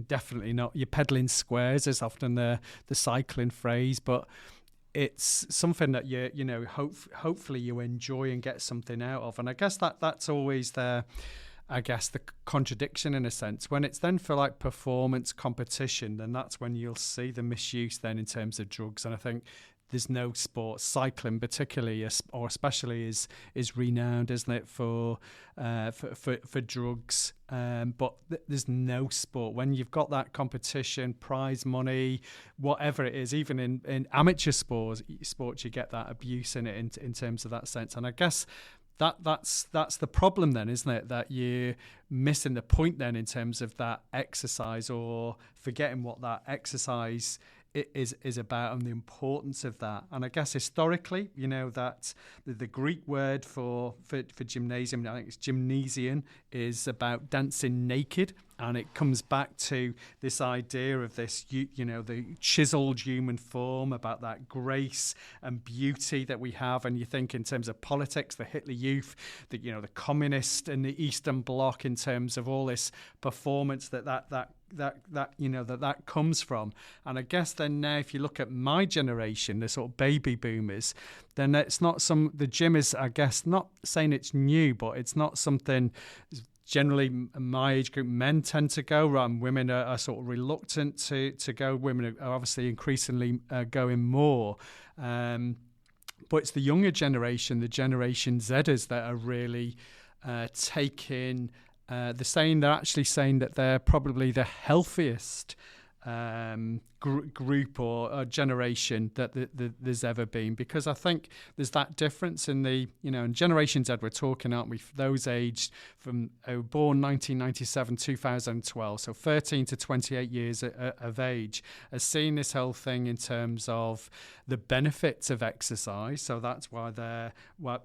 S5: definitely not, you're peddling squares is often the cycling phrase, but it's something that you know, hopefully you enjoy and get something out of. And I guess that's always there. I guess the contradiction in a sense, when it's then for like performance competition, then that's when you'll see the misuse then in terms of drugs. And I think there's no sport. Cycling, particularly or especially, is renowned, isn't it, for drugs. But there's no sport. When you've got that competition, prize money, whatever it is, even in amateur sports, you get that abuse in it in terms of that sense. And I guess that's the problem then, isn't it? That you're missing the point then in terms of that exercise, or forgetting what that exercise is about and the importance of that. And I guess historically, that the Greek word for gymnasium, I think it's gymnasium, is about dancing naked. And it comes back to this idea of this, the chiseled human form, about that grace and beauty that we have. And you think in terms of politics, the Hitler Youth, the communist and the Eastern Bloc, in terms of all this performance that comes from. And I guess then now, if you look at my generation, the sort of baby boomers, then it's not the gym is, I guess, not saying it's new, but it's not something. Generally, my age group, men tend to go, and women are sort of reluctant to go. Women are obviously increasingly going more. But it's the younger generation, the Generation Zers, that are really taking... they're actually saying that they're probably the healthiest group or generation that there's ever been, because I think there's that difference in the, in Generation Z, we're talking, aren't we, for those aged from born 1997, 2012, so 13 to 28 years of age, are seeing this whole thing in terms of the benefits of exercise. So that's why they're why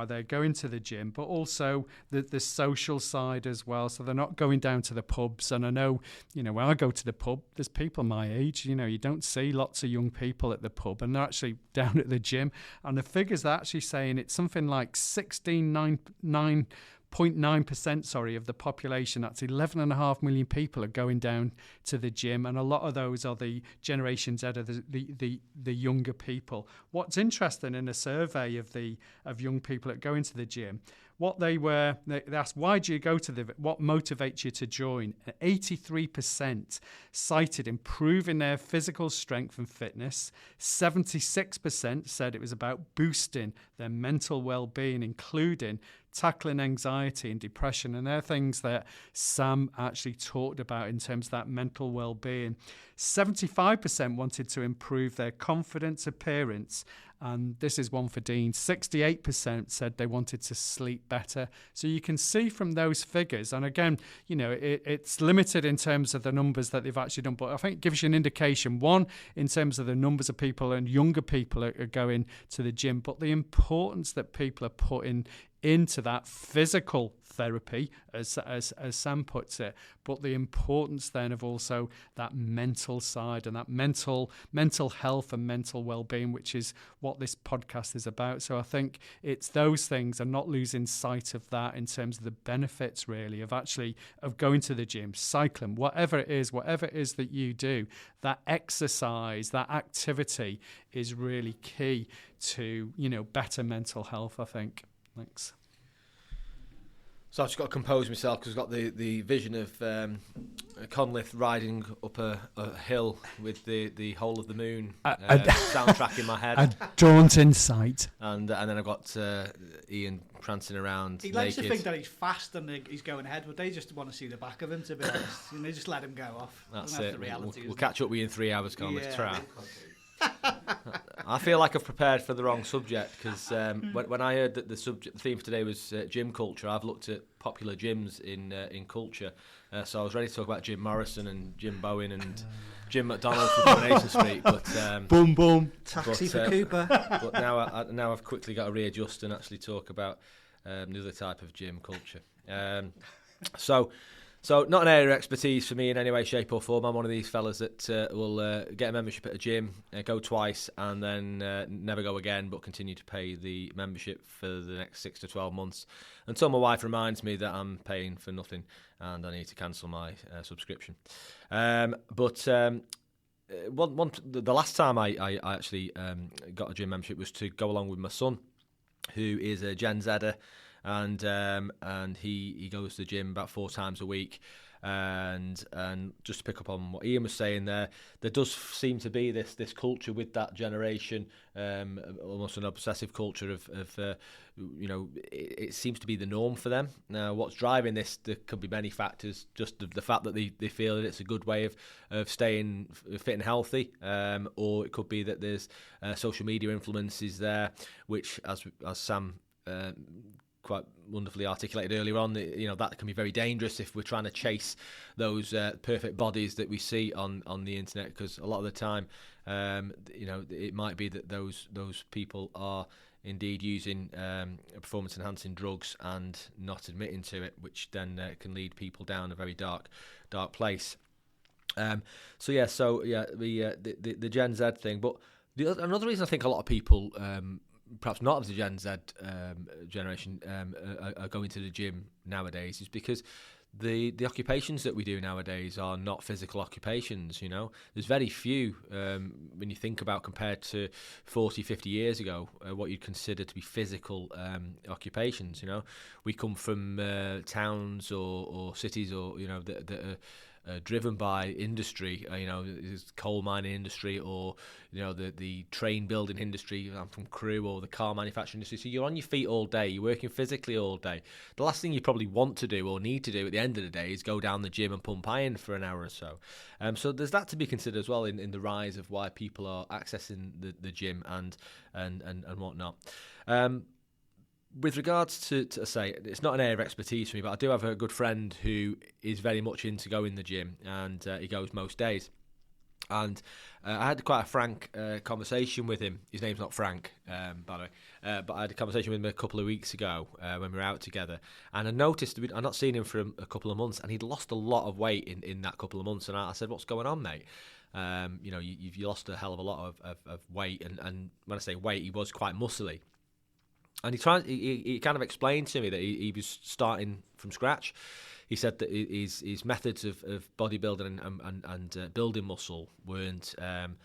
S5: they're going to the gym, but also the social side as well. So they're not going down to the pubs. And I know, when I go to the pub, there's people my age. You don't see lots of young people at the pub, and they're actually down at the gym. And the figures are actually saying it's something like 9.9% of the population. That's 11.5 million people are going down to the gym, and a lot of those are the Generation Z, the younger people. What's interesting in a survey of young people that go into the gym, they asked, why do you go to what motivates you to join? 83% cited improving their physical strength and fitness. 76% said it was about boosting their mental well-being, including tackling anxiety and depression. And they're things that Sam actually talked about in terms of that mental well-being. 75% wanted to improve their confidence, appearance, and this is one for Dean. 68% said they wanted to sleep better. So you can see from those figures, and again, it's limited in terms of the numbers that they've actually done, but I think it gives you an indication, one, in terms of the numbers of people and younger people are going to the gym, but the importance that people are putting into that physical therapy, as Sam puts it, but the importance then of also that mental side and that mental health and mental well-being, which is what this podcast is about. So I think it's those things, and not losing sight of that in terms of the benefits really of going to the gym, cycling, whatever it is that you do, that exercise, that activity is really key to, better mental health, I think. Thanks.
S4: So I've just got to compose myself, because I've got the vision of Conlith riding up a hill with the Whole of the Moon soundtrack in my head.
S5: A daunting sight.
S4: And then I've got Ian prancing around
S3: He likes
S4: naked.
S3: to think that he's fast and he's going ahead, but they just want to see the back of him, to be honest. They just let him go off.
S4: That's
S3: it.
S4: The
S3: reality,
S4: we'll catch up with you in 3 hours, Conlith.
S3: Yeah.
S4: Try. I feel like I've prepared for the wrong subject, because when I heard that the theme for today was gym culture, I've looked at popular gyms in culture. So I was ready to talk about Jim Morrison and Jim Bowen and Jim McDonald from Coronation Street, but
S5: boom boom
S3: taxi for Cooper.
S4: But now I've quickly got to readjust and actually talk about the other type of gym culture. So not an area of expertise for me in any way, shape or form. I'm one of these fellas that will get a membership at a gym, go twice and then never go again, but continue to pay the membership for the next 6 to 12 months until my wife reminds me that I'm paying for nothing and I need to cancel my subscription. The last time I actually got a gym membership was to go along with my son, who is a Gen Zer. And he goes to the gym about 4 times a week, And just to pick up on what Ian was saying there does seem to be this culture with that generation, almost an obsessive culture of it seems to be the norm for them. Now, what's driving this? There could be many factors. Just the fact that they feel that it's a good way of staying fit and healthy, or it could be that there's social media influences there, which, as Sam quite wonderfully articulated earlier on, that can be very dangerous if we're trying to chase those perfect bodies that we see on the internet, because a lot of the time it might be that those people are indeed using performance enhancing drugs and not admitting to it, which then can lead people down a very dark place. The Gen Z thing. But another reason I think a lot of people, perhaps not of the Gen Z generation, are going to the gym nowadays is because the occupations that we do nowadays are not physical occupations. There's very few, when you think about compared to 40, 50 years ago, what you'd consider to be physical occupations. We come from towns or cities that are driven by industry, coal mining industry, or the train building industry. I'm from Crewe, or the car manufacturing industry. So you're on your feet all day. You're working physically all day. The last thing you probably want to do or need to do at the end of the day is go down the gym and pump iron for an hour or so. So there's that to be considered as well in the rise of why people are accessing the gym and whatnot. With regards to say, it's not an area of expertise for me, but I do have a good friend who is very much into going to the gym, and he goes most days. And I had quite a frank conversation with him. His name's not Frank, by the way, but I had a conversation with him a couple of weeks ago when we were out together. And I noticed, I'd not seen him for a couple of months, and he'd lost a lot of weight in that couple of months. And I said, "What's going on, mate? You've lost a hell of a lot of weight." And when I say weight, he was quite muscly. And he kind of explained to me that he was starting from scratch. He said that his methods of bodybuilding and building muscle weren't an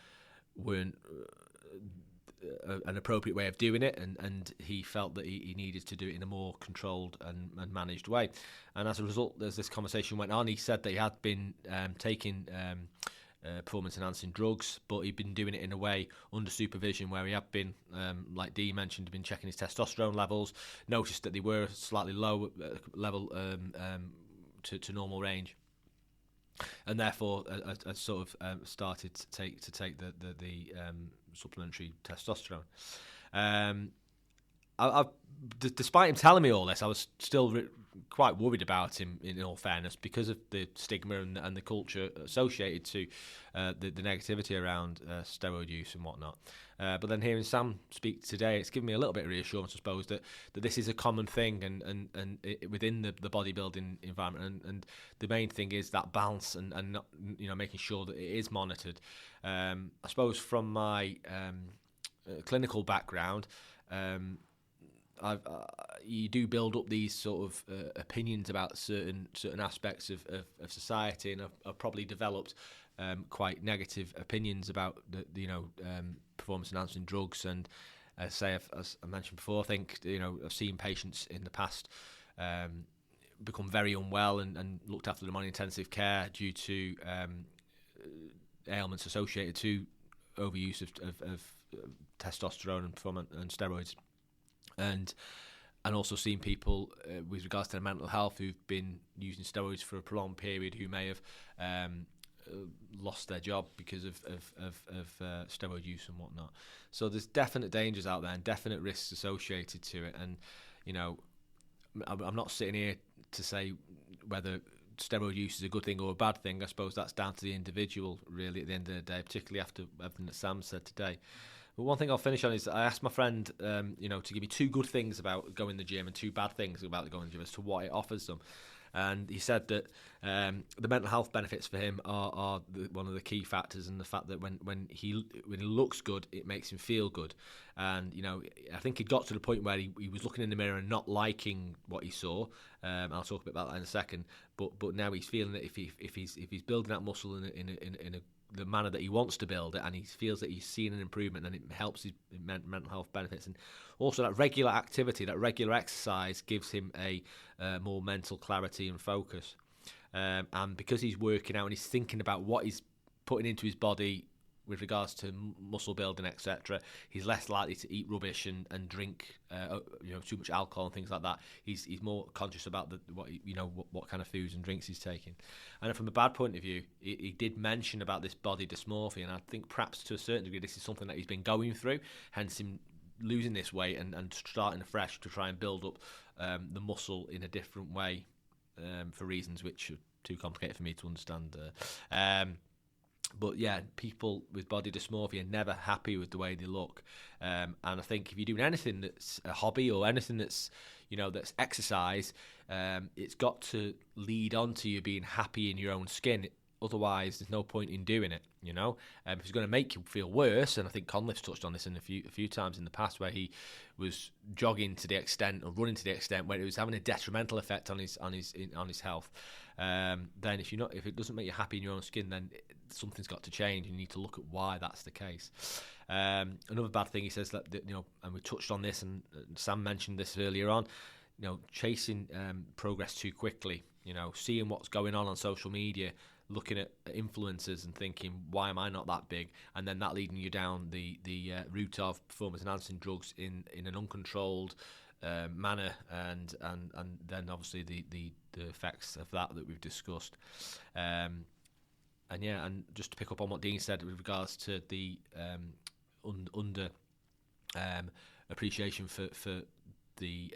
S4: appropriate way of doing it, and he felt that he needed to do it in a more controlled and managed way. And as a result, as this conversation went on, he said that he had been taking performance-enhancing drugs, but he'd been doing it in a way under supervision where he had been, like Dee mentioned, been checking his testosterone levels, noticed that they were slightly low level to normal range, and therefore I sort of started to take the supplementary testosterone. Despite him telling me all this, I was still quite worried about him, in all fairness, because of the stigma and the culture associated to the negativity around steroid use and whatnot. But then hearing Sam speak today, it's given me a little bit of reassurance, I suppose, that this is a common thing and within the bodybuilding environment. And the main thing is that balance and not, making sure that it is monitored. I suppose from my clinical background, you do build up these sort of opinions about certain aspects of society, and I've probably developed quite negative opinions about the performance enhancing drugs. And as I mentioned before, I think I've seen patients in the past become very unwell and looked after them on intensive care due to ailments associated to overuse of testosterone and performance and steroids. And also seen people with regards to their mental health who've been using steroids for a prolonged period who may have lost their job because of steroid use and whatnot. So there's definite dangers out there and definite risks associated to it. And I'm not sitting here to say whether steroid use is a good thing or a bad thing. I suppose that's down to the individual, really, at the end of the day, particularly after everything that Sam said today. But one thing I'll finish on is I asked my friend, to give me two good things about going to the gym and two bad things about going to the gym as to what it offers them. And he said that the mental health benefits for him are one of the key factors, and the fact that when he looks good, it makes him feel good. And I think he got to the point where he was looking in the mirror and not liking what he saw. I'll talk a bit about that in a second. But now he's feeling that if he's building that muscle in the manner that he wants to build it, and he feels that he's seen an improvement, and it helps his mental health benefits. And also that regular activity, that regular exercise gives him a more mental clarity and focus. and because he's working out and he's thinking about what he's putting into his body with regards to muscle building, etc., he's less likely to eat rubbish and drink, too much alcohol and things like that. He's more conscious about what kind of foods and drinks he's taking. And from a bad point of view, he did mention about this body dysmorphia, and I think perhaps to a certain degree this is something that he's been going through, hence him losing this weight and starting afresh to try and build up the muscle in a different way, for reasons which are too complicated for me to understand. But yeah, people with body dysmorphia are never happy with the way they look, and I think if you're doing anything that's a hobby or anything that's that's exercise, it's got to lead on to you being happy in your own skin. Otherwise, there's no point in doing it. If it's going to make you feel worse, and I think Conlif's touched on this in a few times in the past, where he was jogging to the extent or running to the extent where it was having a detrimental effect on his health. Then if it doesn't make you happy in your own skin, then something's got to change. You need to look at why that's the case. Another bad thing he says that and we touched on this, and Sam mentioned this earlier on. Chasing progress too quickly. Seeing what's going on social media, looking at influencers and thinking, why am I not that big? And then that leading you down the route of performance enhancing drugs in an uncontrolled manner, and then obviously the effects of that we've discussed. And just to pick up on what Dean said with regards to the under appreciation for the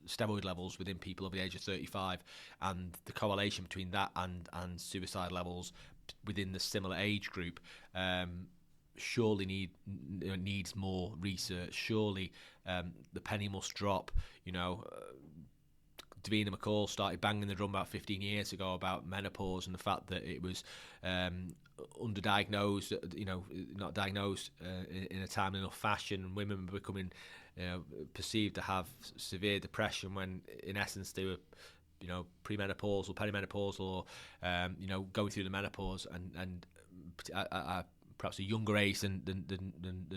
S4: steroid levels within people over the age of 35, and the correlation between that and suicide levels within the similar age group, surely needs more research. Surely the penny must drop. Davina McCall started banging the drum about 15 years ago about menopause and the fact that it was underdiagnosed, not diagnosed in a timely enough fashion, and women were becoming perceived to have severe depression when in essence they were premenopausal, perimenopausal, or going through the menopause and perhaps a younger age than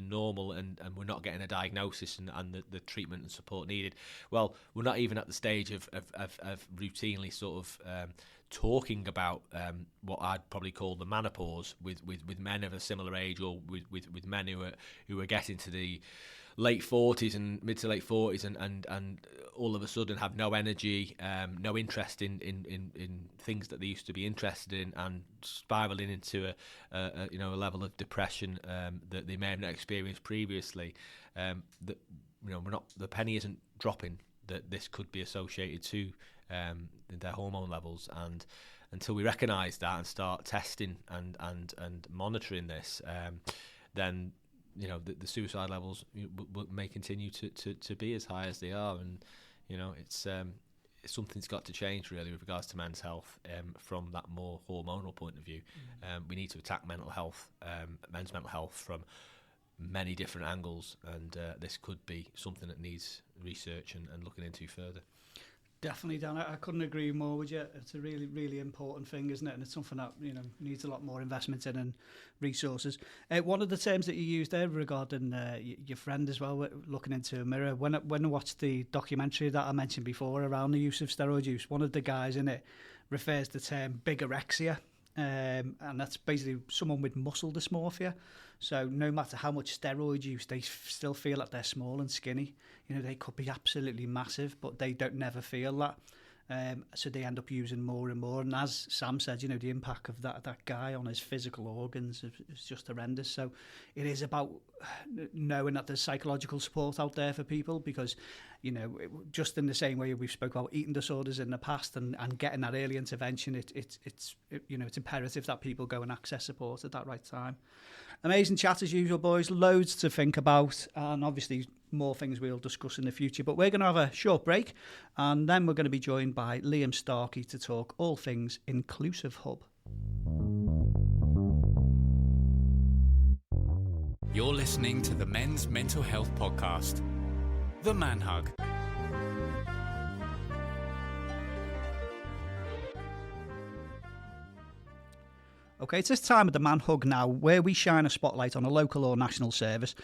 S4: normal, and we're not getting a diagnosis and the treatment and support needed. Well, we're not even at the stage of routinely sort of talking about what I'd probably call the menopause with men of a similar age, or with men who are getting to the late 40s and mid to late 40s and all of a sudden have no energy, no interest in things that they used to be interested in, and spiraling into a level of depression that they may have not experienced previously. That the penny isn't dropping that this could be associated to their hormone levels, and until we recognise that and start testing and monitoring this, then the suicide levels may continue to be as high as they are, and it's something's got to change really with regards to men's health from that more hormonal point of view. We need to attack mental health, men's mental health, from many different angles, and this could be something that needs research and looking into further.
S3: Definitely, Dan. I couldn't agree more with you. It's a really, really important thing, isn't it? And it's something that needs a lot more investment in and resources. One of the terms that you used there regarding your friend as well, looking into a mirror. When I watched the documentary that I mentioned before around the use of steroid use, one of the guys in it refers to the term bigorexia. And that's basically someone with muscle dysmorphia. So no matter how much steroid use, they still feel like they're small and skinny. They could be absolutely massive, but they don't never feel that. So they end up using more and more. And as Sam said, the impact of that guy on his physical organs is just horrendous. So it is about knowing that there's psychological support out there for people, because, just in the same way we've spoke about eating disorders in the past and getting that early intervention, it's imperative that people go and access support at that right time. Amazing chat as usual, boys. Loads to think about, and obviously more things we'll discuss in the future. But we're going to have a short break, and then we're going to be joined by Liam Starkey to talk all things Inclusive Hub.
S2: You're listening to the Men's Mental Health Podcast, The Man Hug.
S3: Okay, it's this time of the Man Hug now, where we shine a spotlight on a local or national service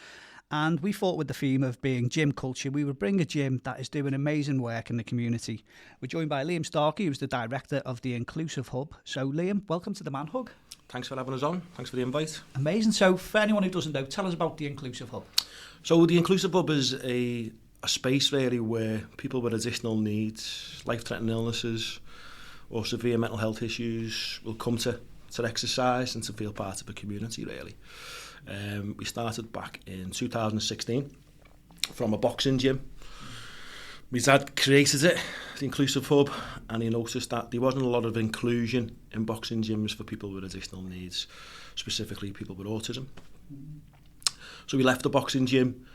S3: And we thought with the theme of being gym culture, we would bring a gym that is doing amazing work in the community. We're joined by Liam Starkey, who's the director of the Inclusive Hub. So Liam, welcome to the Man Hug.
S7: Thanks for having us on. Thanks for the invite.
S3: Amazing. So for anyone who doesn't know, tell us about the Inclusive Hub.
S7: So the Inclusive Hub is a space really where people with additional needs, life-threatening illnesses or severe mental health issues will come to exercise and to feel part of a community really. We started back in 2016 from a boxing gym. My dad created it, the Inclusive Hub, and he noticed that there wasn't a lot of inclusion in boxing gyms for people with additional needs, specifically people with autism. So we left the boxing gym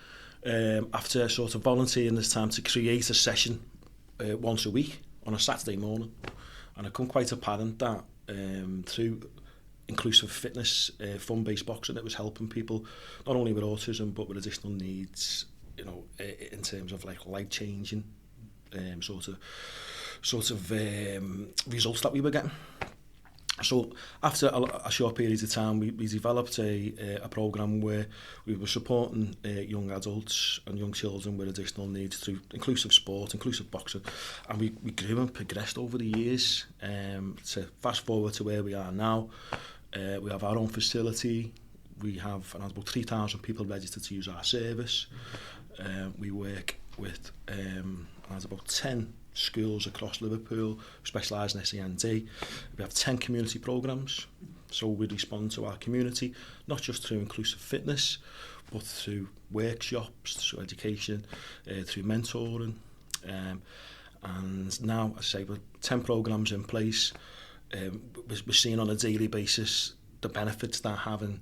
S7: after sort of volunteering this time to create a session once a week on a Saturday morning. And it became quite apparent that through inclusive fitness, fun-based boxing, it was helping people not only with autism but with additional needs, you know, in terms of like life-changing sort of results that we were getting. So after a short period of time, we developed a program where we were supporting young adults and young children with additional needs through inclusive sport, inclusive boxing, and we grew and progressed over the years. To fast forward to where we are now, we have our own facility. We have about 3,000 people registered to use our service. We work with about 10 schools across Liverpool, specialise in SEND. We have 10 community programmes, so we respond to our community, not just through inclusive fitness, but through workshops, through education, through mentoring. And now, as I say, with 10 programmes in place, we're seeing on a daily basis the benefits that having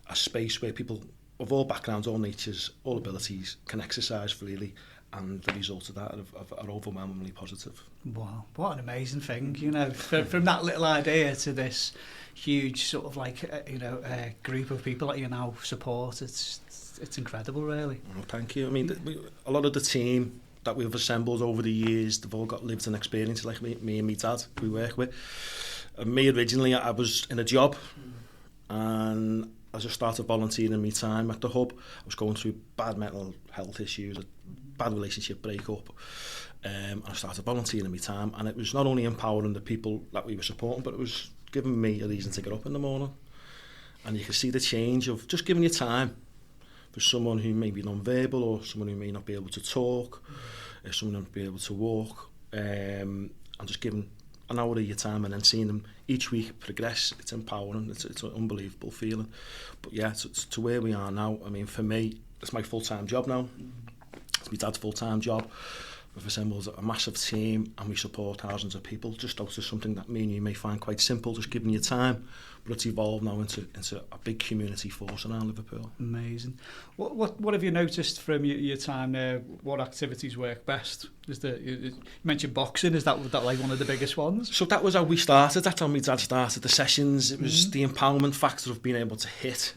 S7: a space where people of all backgrounds, all natures, all abilities can exercise freely, and the results of that are overwhelmingly positive.
S3: Wow, what an amazing thing, you know, from that little idea to this huge sort of like, group of people that you now support. It's incredible, really.
S7: Oh, thank you. I mean, a lot of the team that we've assembled over the years, they've all got lived and experience like me and my dad, we work with. And me originally, I was in a job, and as I started volunteering my time at the hub, I was going through bad mental health issues, a bad relationship breakup. I started volunteering my time, and it was not only empowering the people that we were supporting, but it was giving me a reason to get up in the morning. And you can see the change of just giving you time for someone who may be non-verbal, or someone who may not be able to talk, someone who may not be able to walk, and just giving an hour of your time and then seeing them each week progress. It's empowering. It's an unbelievable feeling. But yeah, to where we are now, I mean, for me, it's my full-time job now. It's my dad's full-time job. We've assembled a massive team, and we support thousands of people just out of something that me and you may find quite simple, just giving you time, but it's evolved now into a big community force around Liverpool.
S3: Amazing. What have you noticed from your time there? What activities work best? You mentioned boxing. Is that like one of the biggest ones?
S7: So that was how we started. That's how my dad started the sessions. It was the empowerment factor of being able to hit,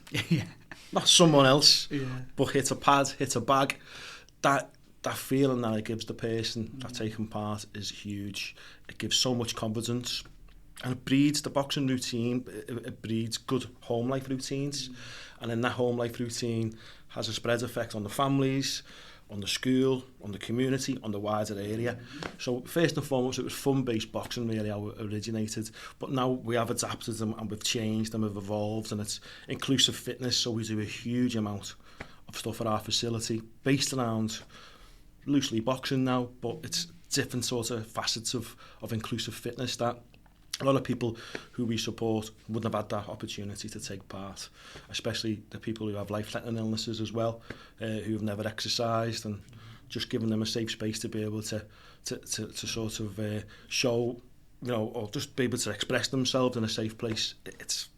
S7: not someone else, but hit a pad, hit a bag. That feeling that it gives the person that taking part is huge. It gives so much confidence, and it breeds the boxing routine. It breeds good home life routines, and then that home life routine has a spread effect on the families, on the school, on the community, on the wider area. So first and foremost, it was fun-based boxing really how it originated, but now we have adapted them and we've changed them, we've evolved, and it's inclusive fitness. So we do a huge amount of stuff at our facility based around loosely boxing now, but it's different sort of facets of inclusive fitness that a lot of people who we support wouldn't have had that opportunity to take part, especially the people who have life-threatening illnesses as well, who have never exercised, and just giving them a safe space to be able to sort of show, you know, or just be able to express themselves in a safe place. It's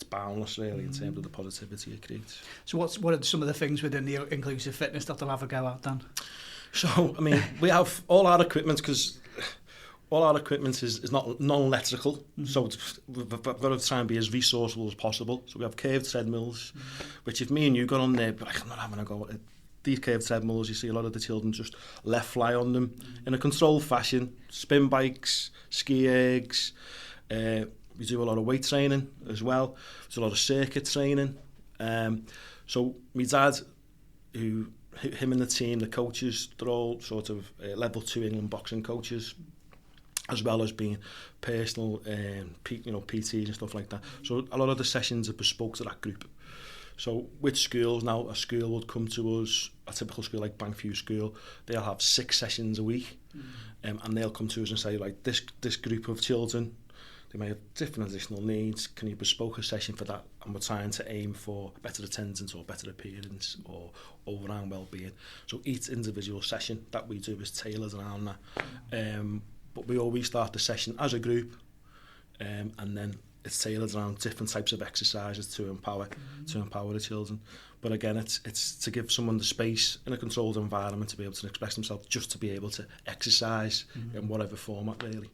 S7: boundless really in terms of the positivity it creates.
S3: So what are some of the things within the inclusive fitness that they'll have a go at then?
S7: So, I mean, we have all our equipment, because all our equipment is not non-electrical, so we've got to try and be as resourceful as possible. So we have curved treadmills, which if me and you got on there, but I'm not having a go at it. These curved treadmills, you see a lot of the children just let fly on them in a controlled fashion. Spin bikes, ski ergs, we do a lot of weight training as well. There's a lot of circuit training. So my dad, him and the team, the coaches, they're all sort of level 2 England boxing coaches, as well as being personal PTs and stuff like that. So a lot of the sessions are bespoke to that group. So with schools now, a school would come to us, a typical school like Bankview School, they'll have 6 sessions a week, and they'll come to us and say, like, this group of children, they may have different additional needs, can you bespoke a session for that? And we're trying to aim for better attendance or better appearance or all-round well-being. So each individual session that we do is tailored around that. But we always start the session as a group, and then it's tailored around different types of exercises to empower the children. But again, it's to give someone the space in a controlled environment to be able to express themselves, just to be able to exercise in whatever format, really.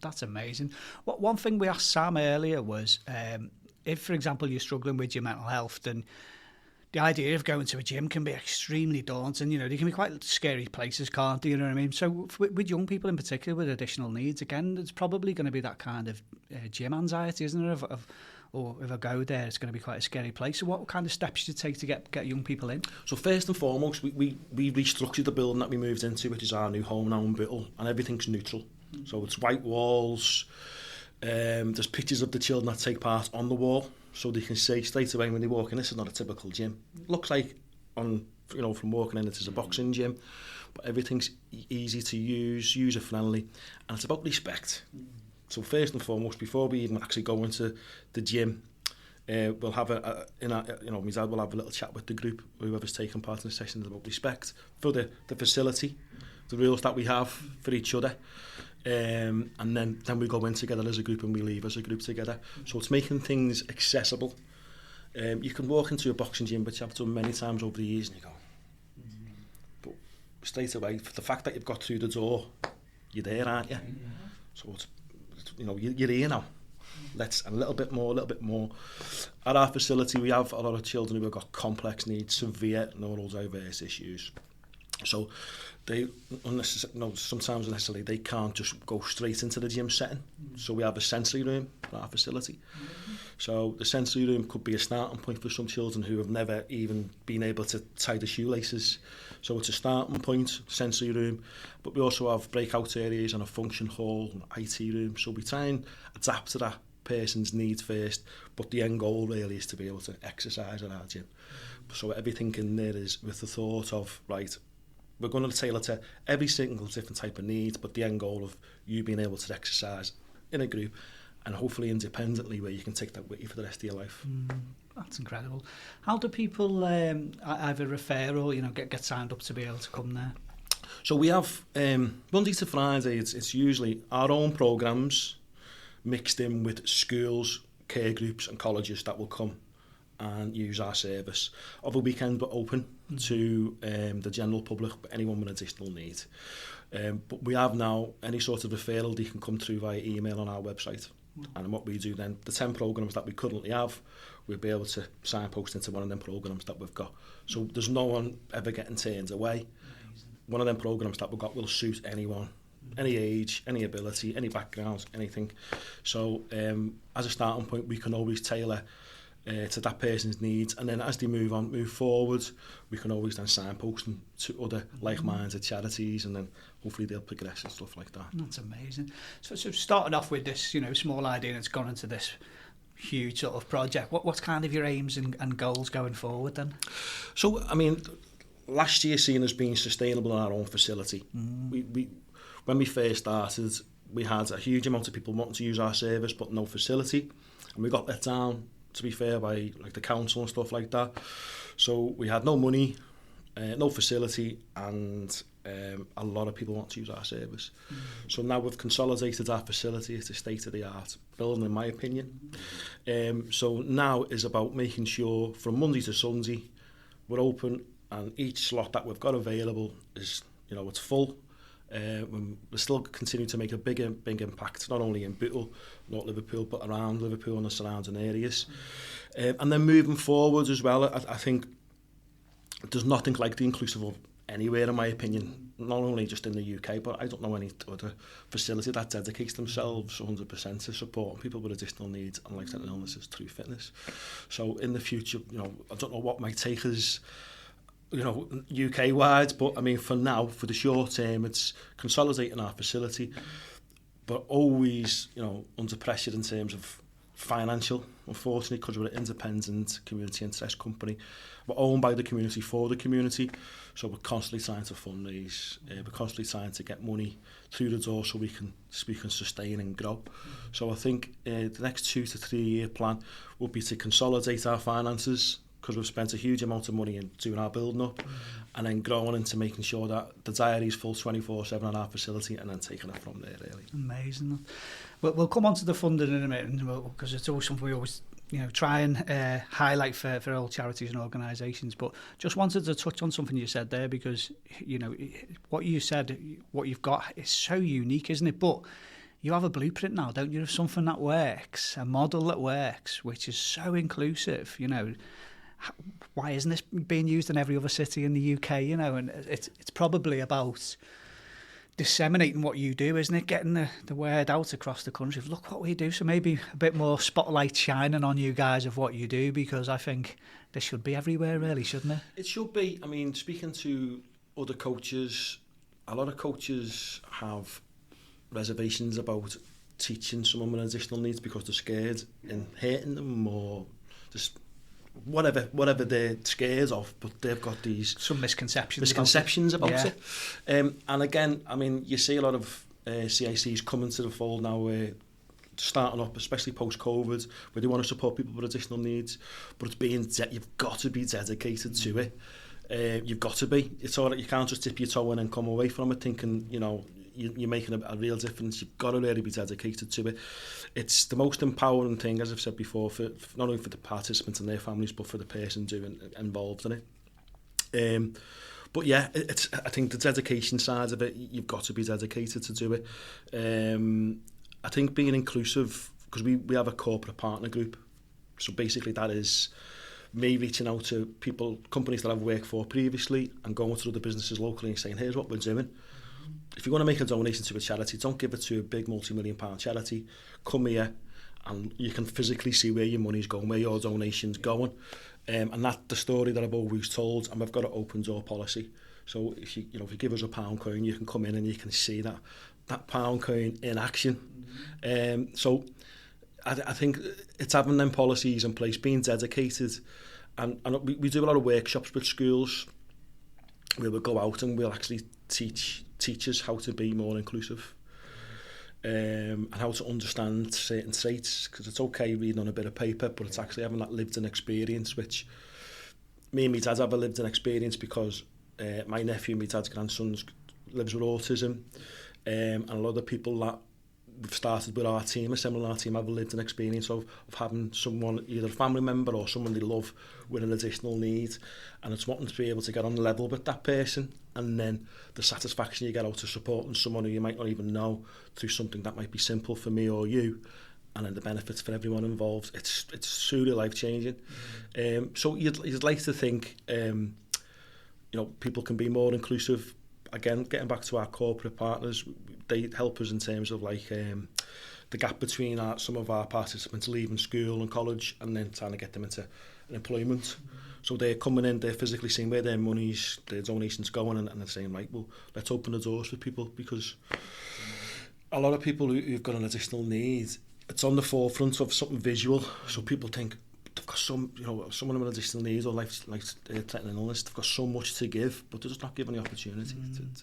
S3: That's amazing. One thing we asked Sam earlier was, if, for example, you're struggling with your mental health, then the idea of going to a gym can be extremely daunting. You know, they can be quite scary places, can't they? You know what I mean? So with young people in particular with additional needs, again, there's probably going to be that kind of gym anxiety, isn't there? Or if I go there, it's going to be quite a scary place. So what kind of steps should you take to get young people in?
S7: So first and foremost, we restructured the building that we moved into, which is our new home now in Bittle, and everything's neutral. So it's white walls. There's pictures of the children that take part on the wall, so they can see straight away when they walk in, this is not a typical gym. It looks like, from walking in, it is a boxing gym, but everything's easy to use, user-friendly, and it's about respect. So first and foremost, before we even actually go into the gym, we'll have my dad will have a little chat with the group, whoever's taking part in the session, about respect for the facility, the rules that we have for each other. And then we go in together as a group and we leave as a group together. So it's making things accessible. You can walk into a boxing gym, which I've done many times over the years, and you go, but straight away, for the fact that you've got through the door, you're there, aren't you? So it's you're here now. Let's a little bit more. At our facility, we have a lot of children who have got complex needs, severe neurodiverse issues. So they sometimes necessarily they can't just go straight into the gym setting. So we have a sensory room at our facility. So the sensory room could be a starting point for some children who have never even been able to tie the shoelaces. So it's a starting point, sensory room. But we also have breakout areas and a function hall, an IT room. So we try and adapt to that person's needs first. But the end goal really is to be able to exercise at our gym. So everything in there is with the thought of, right, we're going to tailor to every single different type of need, but the end goal of you being able to exercise in a group and hopefully independently, where you can take that with you for the rest of your life.
S3: That's incredible. How do people either refer or get signed up to be able to come there?
S7: So we have Monday to Friday. It's usually our own programs mixed in with schools, care groups, and colleges that will come and use our service. Over weekend, we're open to the general public, anyone with additional need. But we have now any sort of referral, they can come through via email on our website. And what we do then, the 10 programmes that we currently have, we'll be able to signpost into one of them programmes that we've got. So there's no one ever getting turned away. One of them programmes that we've got will suit anyone, any age, any ability, any background, anything. So as a starting point, we can always tailor to that person's needs, and then as they move forward, we can always then signpost them to other like-minded charities, and then hopefully they'll progress and stuff like that.
S3: That's amazing. So starting off with this, small idea, and it's gone into this huge sort of project. What's kind of your aims and goals going forward then?
S7: So, I mean, last year seen as being sustainable in our own facility. We when we first started, we had a huge amount of people wanting to use our service, but no facility, and we got let down, to be fair, by the council and stuff like that. So we had no money, no facility, and a lot of people want to use our service. So now we've consolidated our facility. It's a state-of-the-art building, in my opinion. So now is about making sure from Monday to Sunday we're open, and each slot that we've got available is, it's full. We still continue to make a big impact, not only in Bittle, not Liverpool, but around Liverpool and the surrounding areas. And then moving forward as well, I think there's nothing like the inclusive of anywhere, in my opinion, not only just in the UK, but I don't know any other facility that dedicates themselves 100% to supporting people with additional needs and life-threatening illnesses through fitness. So in the future, I don't know what might take us UK wide, but I mean for now, for the short term, it's consolidating our facility, but always under pressure in terms of financial, unfortunately, because we're an independent community interest company. We're owned by the community for the community, so we're constantly trying to fundraise. We're constantly trying to get money through the door so we can sustain and grow. So I think the next 2 to 3 year plan will be to consolidate our finances, because we've spent a huge amount of money in doing our building up, and then growing into making sure that the diary is full 24/7 on our facility, and then taking it from there, really.
S3: Amazing. We'll come on to the funding in a minute, because it's always something we always try and highlight for all charities and organisations. But just wanted to touch on something you said there, because what you said, what you've got is so unique, isn't it? But you have a blueprint now, don't you, of something that works, a model that works, which is so inclusive. Why isn't this being used in every other city in the UK? And it's probably about disseminating what you do, isn't it? Getting the word out across the country of, look what we do. So maybe a bit more spotlight shining on you guys of what you do, because I think this should be everywhere, really, shouldn't it?
S7: It should be. I mean, speaking to other coaches, a lot of coaches have reservations about teaching someone with additional needs because they're scared in hurting them, or just whatever they're scared of, but they've got some misconceptions about it. And again, I mean, you see a lot of CICs coming to the fold now, starting up, especially post-COVID, where they want to support people with additional needs, but you've got to be dedicated to it. You've got to be. It's all right, you can't just dip your toe in and come away from it thinking, you're making a real difference. You've got to really be dedicated to it. It's the most empowering thing, as I've said before, for not only for the participants and their families, but for the person involved in it. But yeah, I think the dedication side of it, you've got to be dedicated to do it. I think being inclusive, because we have a corporate partner group, so basically that is me reaching out to companies that I've worked for previously, and going through the businesses locally and saying, here's what we're doing. If you're going to make a donation to a charity, don't give it to a big multi-million-pound charity. Come here and you can physically see where your money's going, where your donation's going. And that's the story that I've always told, and we've got an open door policy. So if you give us a pound coin, you can come in and you can see that pound coin in action. So I think it's having them policies in place, being dedicated. And we do a lot of workshops with schools where we'll go out and we'll actually teach teachers how to be more inclusive, and how to understand certain traits, because it's okay reading on a bit of paper, but it's actually having that lived-in experience, which me and my dad have a lived-in experience, because my nephew, my dad's grandson, lives with autism, and a lot of people that we've started with our team, assembling our team, have a lived-in experience of having someone, either a family member or someone they love, with an additional need, and it's wanting to be able to get on level with that person, and then the satisfaction you get out of supporting someone who you might not even know through something that might be simple for me or you, and then the benefits for everyone involved. It's truly life-changing. So you'd like to think people can be more inclusive. Again, getting back to our corporate partners, they help us in terms of the gap between some of our participants leaving school and college and then trying to get them into employment. So they're coming in, they're physically seeing where their donations going, and they're saying, right, well, let's open the doors for people, because a lot of people who've got an additional need, it's on the forefront of something visual. So people think they've got someone with additional needs or life-threatening illness, they've got so much to give, but they're just not given the opportunity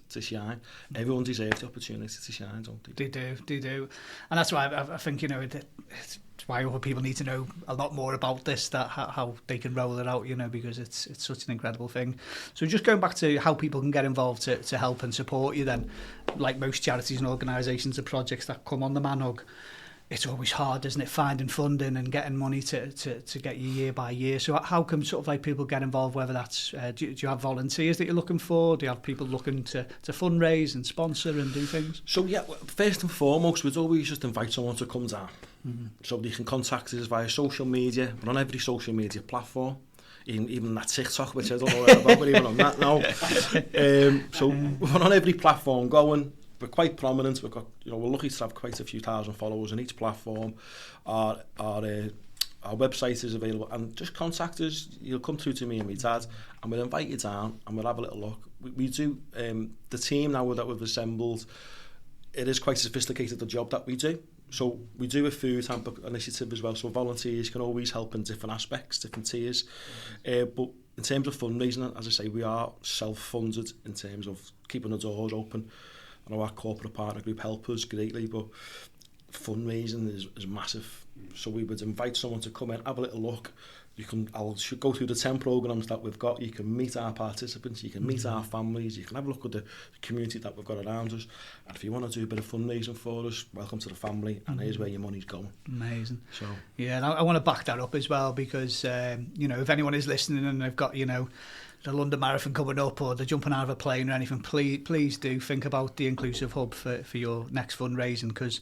S7: to shine. Everyone deserves the opportunity to shine, don't they?
S3: They do. And that's why I think, it's why other people need to know a lot more about this, that how they can roll it out, because it's such an incredible thing. So just going back to how people can get involved to help and support you then, like most charities and organisations, the projects that come on the Manhug, it's always hard, isn't it, finding funding and getting money to get you year by year. So how can people get involved, whether that's, do you have volunteers that you're looking for? Do you have people looking to fundraise and sponsor and do things? So
S7: yeah, first and foremost, we'd always just invite someone to come down. So they can contact us via social media. We're on every social media platform, even that TikTok, which I don't know about, but even on that now. So we're on every platform going. We're quite prominent. We're lucky to have quite a few thousand followers on each platform. Our our website is available, and just contact us. You'll come through to me and my dad, and we'll invite you down and we'll have a little look. We do, the team now that we've assembled, it is quite sophisticated, the job that we do. So we do a food handbook initiative as well, so volunteers can always help in different aspects, different tiers. But in terms of fundraising, as I say, we are self-funded in terms of keeping the doors open. I know our corporate partner group help us greatly, but fundraising is massive. So we would invite someone to come in, have a little look. I'll go through the 10 programs that we've got. You can meet our participants, you can meet our families, you can have a look at the community that we've got around us. And if you want to do a bit of fundraising for us, welcome to the family, and here's where your money's going.
S3: Amazing.
S7: So
S3: yeah, and I want to back that up as well, because if anyone is listening and they've got the London Marathon coming up, or they're jumping out of a plane or anything, please do think about the Inclusive Hub for your next fundraising, because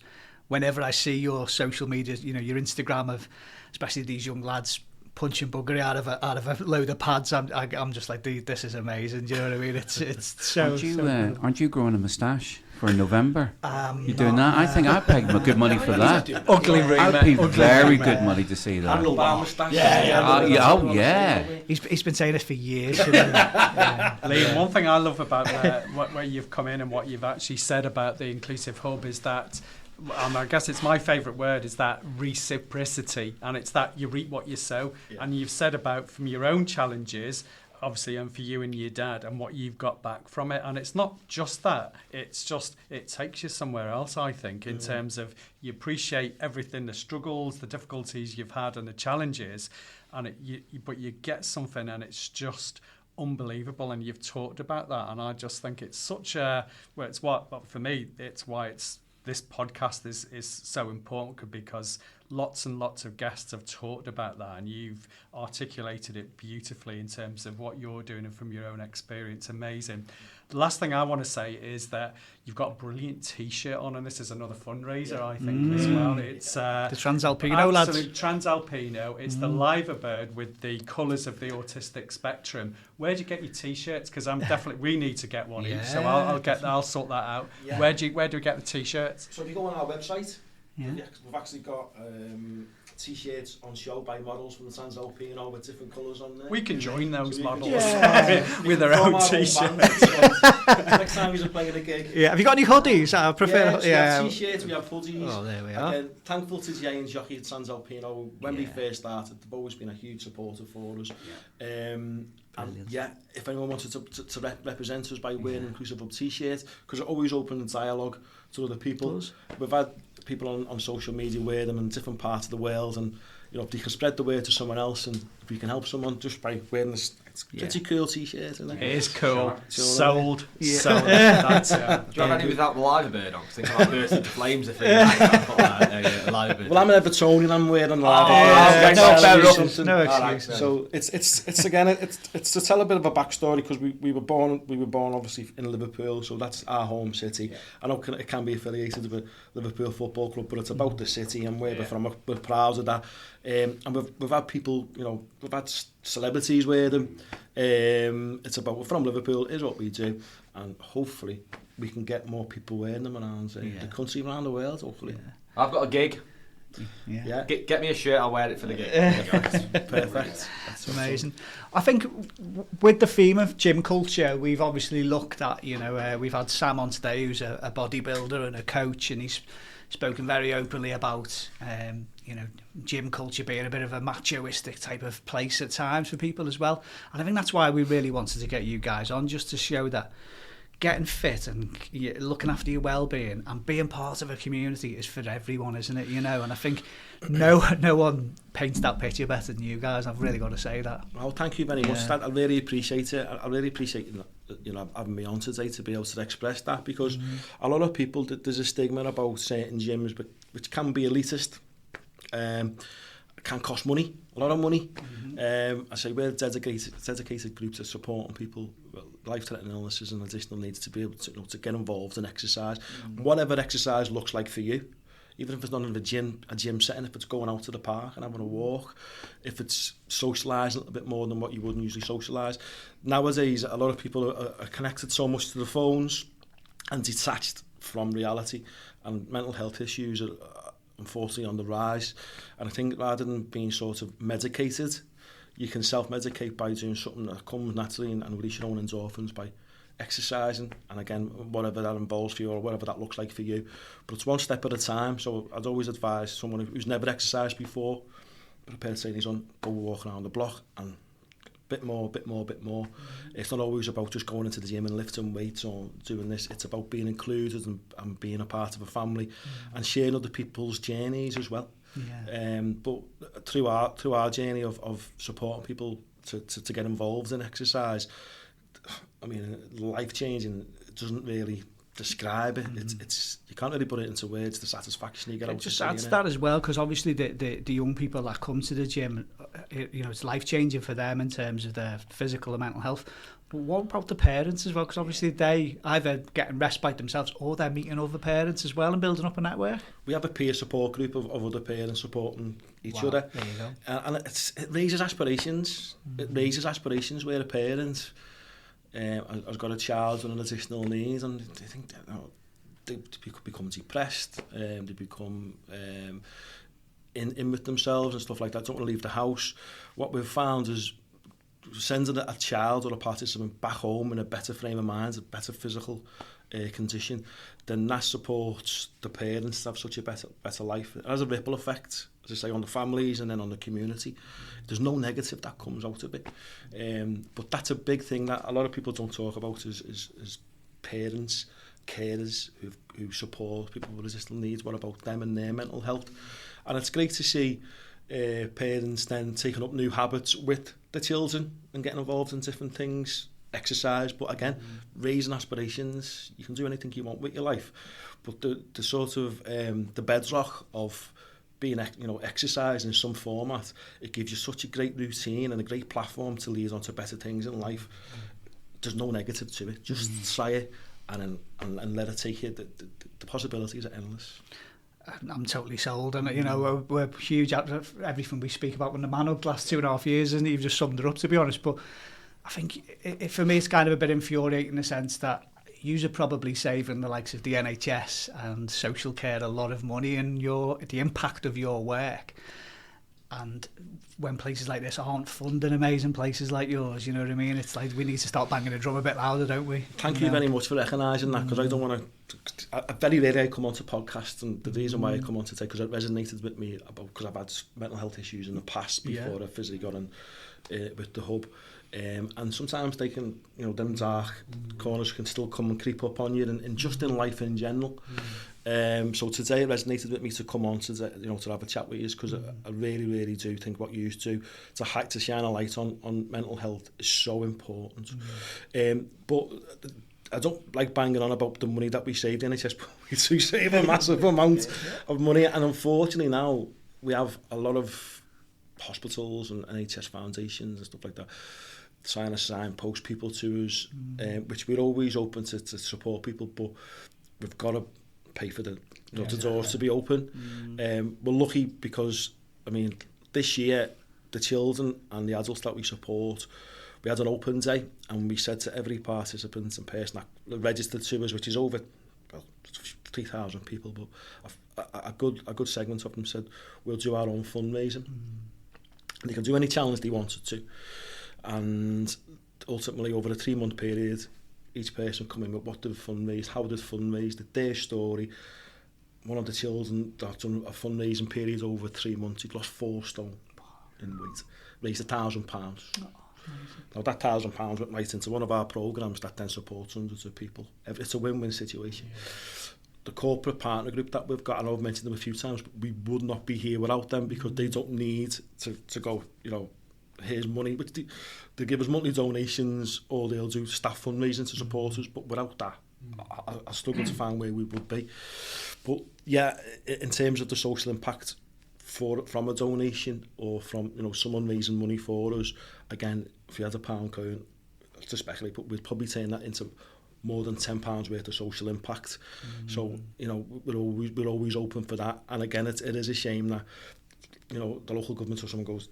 S3: whenever I see your social media, your Instagram of especially these young lads punching buggery out of a load of pads, I'm just like, this is amazing. Do you know what I mean? It's so.
S1: Aren't you growing a moustache for November? You're doing that? I think I'd pay good money for that.
S5: Ugly rumor.
S1: I'd pay very good money to see that. Yeah.
S3: He's been saying this for years. Liam,
S5: one thing I love about where you've come in and what you've actually said about the Inclusive Hub is that, I guess it's my favourite word, is that reciprocity, and it's that you reap what you sow. And you've said about from your own challenges, obviously, and for you and your dad, and what you've got back from it. And it's not just that, it's just, it takes you somewhere else, I think, in terms of you appreciate everything, the struggles, the difficulties you've had and the challenges, and but you get something and it's just unbelievable, and you've talked about that. And I just think it's such a, for me, it's why this podcast is so important, because lots and lots of guests have talked about that, and you've articulated it beautifully in terms of what you're doing and from your own experience. Amazing. The last thing I want to say is that you've got a brilliant T-shirt on, and this is another fundraiser, I think, as well. It's
S3: the Transalpino, lads.
S5: Absolute Transalpino. It's the liver bird with the colours of the autistic spectrum. Where do you get your T-shirts? Because we need to get one each, so I'll sort that out. Yeah. Where do we get the T-shirts?
S7: So if you go on our website, we've actually got T-shirts on show by models from the Transalpino with different colours on there.
S5: We can join those models with their own T-shirts.
S7: Next time you're playing a gig.
S3: Yeah, have you got any hoodies? I prefer.
S7: We have T-shirts, we have hoodies.
S3: Oh, there we are.
S7: Thankful to Jay and Jockey at Transalpino. When we first started, they've always been a huge supporter for us. And if anyone wanted to represent us by wearing an Inclusive Hub T-shirt, because it always opens dialogue to other people. We've had people on social media wear them in different parts of the world, and if they can spread the word to someone else, and if we can help someone just by wearing this, it's pretty cool T-shirt, isn't it?
S5: It is cool. Sold.
S4: That's it. Do you have any without the liver bird on? Because I think I might burst into flames if a liver bird.
S7: Well, I'm an Evertonian, I'm wearing the liver bird.
S3: No excuse.
S7: So it's again, it's to tell a bit of a backstory, because we were born obviously in Liverpool, so that's our home city. I know it can be affiliated with Liverpool Football Club, but it's about the city and where we're from. We're proud of that. And we've had people, we've had celebrities wear them. It's about, we're from Liverpool, is what we do, and hopefully we can get more people wearing them around the country, around the world, hopefully.
S4: I've got a gig.
S3: Yeah.
S4: Get me a shirt, I'll wear it for the gig.
S7: Perfect.
S3: That's amazing. I think with the theme of gym culture, we've obviously looked at, we've had Sam on today, who's a bodybuilder and a coach, and he's spoken very openly about gym culture being a bit of a machoistic type of place at times for people as well. And I think that's why we really wanted to get you guys on, just to show that getting fit and looking after your well-being and being part of a community is for everyone, isn't it? And I think no one paints that picture better than you guys. I've really got to say that.
S7: Well, thank you very much. I really appreciate it. I really appreciate having me on today to be able to express that, because a lot of people, there's a stigma about certain gyms, which can be elitist. Can cost money, a lot of money. I say we're a dedicated group to supporting people with life-threatening illnesses and additional needs to be able to get involved in exercise, whatever exercise looks like for you. Even if it's not in a gym setting, if it's going out to the park and having a walk, if it's socialising a little bit more than what you wouldn't usually socialise. Nowadays, a lot of people are connected so much to the phones and detached from reality, and mental health issues are unfortunately on the rise. And I think rather than being sort of medicated, you can self-medicate by doing something that comes naturally and release your own endorphins by exercising, and again, whatever that involves for you or whatever that looks like for you. But it's one step at a time. So I'd always advise someone who's never exercised before, prepare to say he's on, go walk around the block and bit more. It's not always about just going into the gym and lifting weights or doing this. It's about being included and being a part of a family and sharing other people's journeys as well. But through our journey of supporting people to get involved in exercise, I mean, life-changing doesn't really describe it. It's you can't really put it into words, the satisfaction you get out of it.
S3: Just adds that as well, because obviously the young people that come to the gym, you know, it's life-changing for them in terms of their physical and mental health. But what about the parents as well? Because obviously they either getting respite themselves or they're meeting other parents as well and building up a network.
S7: We have a peer support group of other parents supporting each other.
S3: There you go.
S7: And it raises aspirations. It raises aspirations where a parent has got a child with an additional need, and they think that, they become depressed, they become in with themselves and stuff like that, don't want to leave the house. What we've found is sending a child or a participant back home in a better frame of mind, a better physical condition, then that supports the parents to have such a better life. It has a ripple effect, as I say, on the families and then on the community. There's no negative that comes out of it. But that's a big thing that a lot of people don't talk about is parents, carers who support people with resistant needs. What about them and their mental health? And it's great to see parents then taking up new habits with the children and getting involved in different things, exercise, but again, raising aspirations. You can do anything you want with your life. But the sort of the bedrock of being, you know, exercise in some format, it gives you such a great routine and a great platform to lead on to better things in life. There's no negative to it. Just try it and let it take you. The possibilities are endless.
S3: I'm totally sold, and you know we're huge at everything we speak about in the Man Hug last 2.5 years, isn't it? You've just summed it up, to be honest. But I think for me it's kind of a bit infuriating in the sense that you're probably saving the likes of the NHS and social care a lot of money and the impact of your work. And when places like this aren't funding amazing places like yours, you know what I mean? It's like we need to start banging the drum a bit louder, don't we?
S7: Thank you very much for recognising that, because I don't want to... Very rarely I come onto podcasts, and the reason why I come on today, because it resonated with me because I've had mental health issues in the past before I physically got in with the hub. And sometimes they can, you know, them dark corners can still come and creep up on you, and just in life in general. So today it resonated with me to come on to, you know, to have a chat with you, because I really, really do think what you used to shine a light on mental health is so important. But I don't like banging on about the money that we saved in NHS, but we do save a massive amount of money, and unfortunately now we have a lot of hospitals and NHS foundations and stuff like that trying to signpost people to us, which we're always open to support people, but we've got to pay for the doors to be open. We're lucky because, I mean, this year the children and the adults that we support, we had an open day, and we said to every participant and person that registered to us, which is over 3,000 people, but a good segment of them said we'll do our own fundraising. And they can do any challenge they wanted to. And ultimately, over a 3-month period, each person coming with what they've fundraised, how they've fundraised, their story. One of the children that's done a fundraising period over 3 months, he'd lost 4 stone in weight, raised £1,000. Now that £1,000 went right into one of our programmes that then supports hundreds of people. It's a win-win situation. The corporate partner group that we've got, I know I've mentioned them a few times, but we would not be here without them, because they don't need to go, you know, here's money, which they give us monthly donations, or they'll do staff fundraising to support us, but without that, I struggle to find where we would be. But yeah, in terms of the social impact from a donation, or from, you know, someone raising money for us, again, if you had £1 coin, to speculate, but we'd probably turn that into more than £10 worth of social impact. So, you know, we're always open for that. And again, it is a shame that, you know, the local government or someone goes,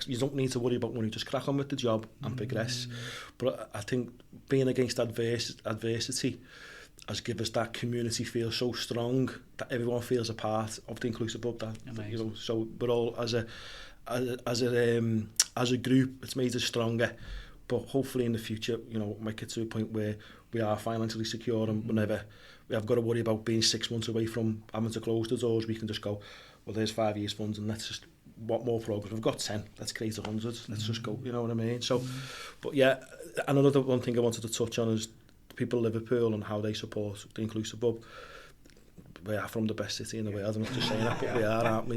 S7: you don't need to worry about money, just crack on with the job and progress. But I think being against adversity has given us that community feel so strong that everyone feels a part of the inclusive hub. That, you know, so we're all as a group, it's made us stronger. But hopefully in the future, you know, might get to a point where we are financially secure, and whenever we have got to worry about being 6 months away from having to close the doors, we can just go, well, there's 5 years funds, and let's just, what more programs? We've got 10, let's create 100, let's just go, you know what I mean? So, but yeah, and another one thing I wanted to touch on is the people of Liverpool and how they support the inclusive hub. We are from the best city in the world. I'm not just saying that, but we are, aren't we?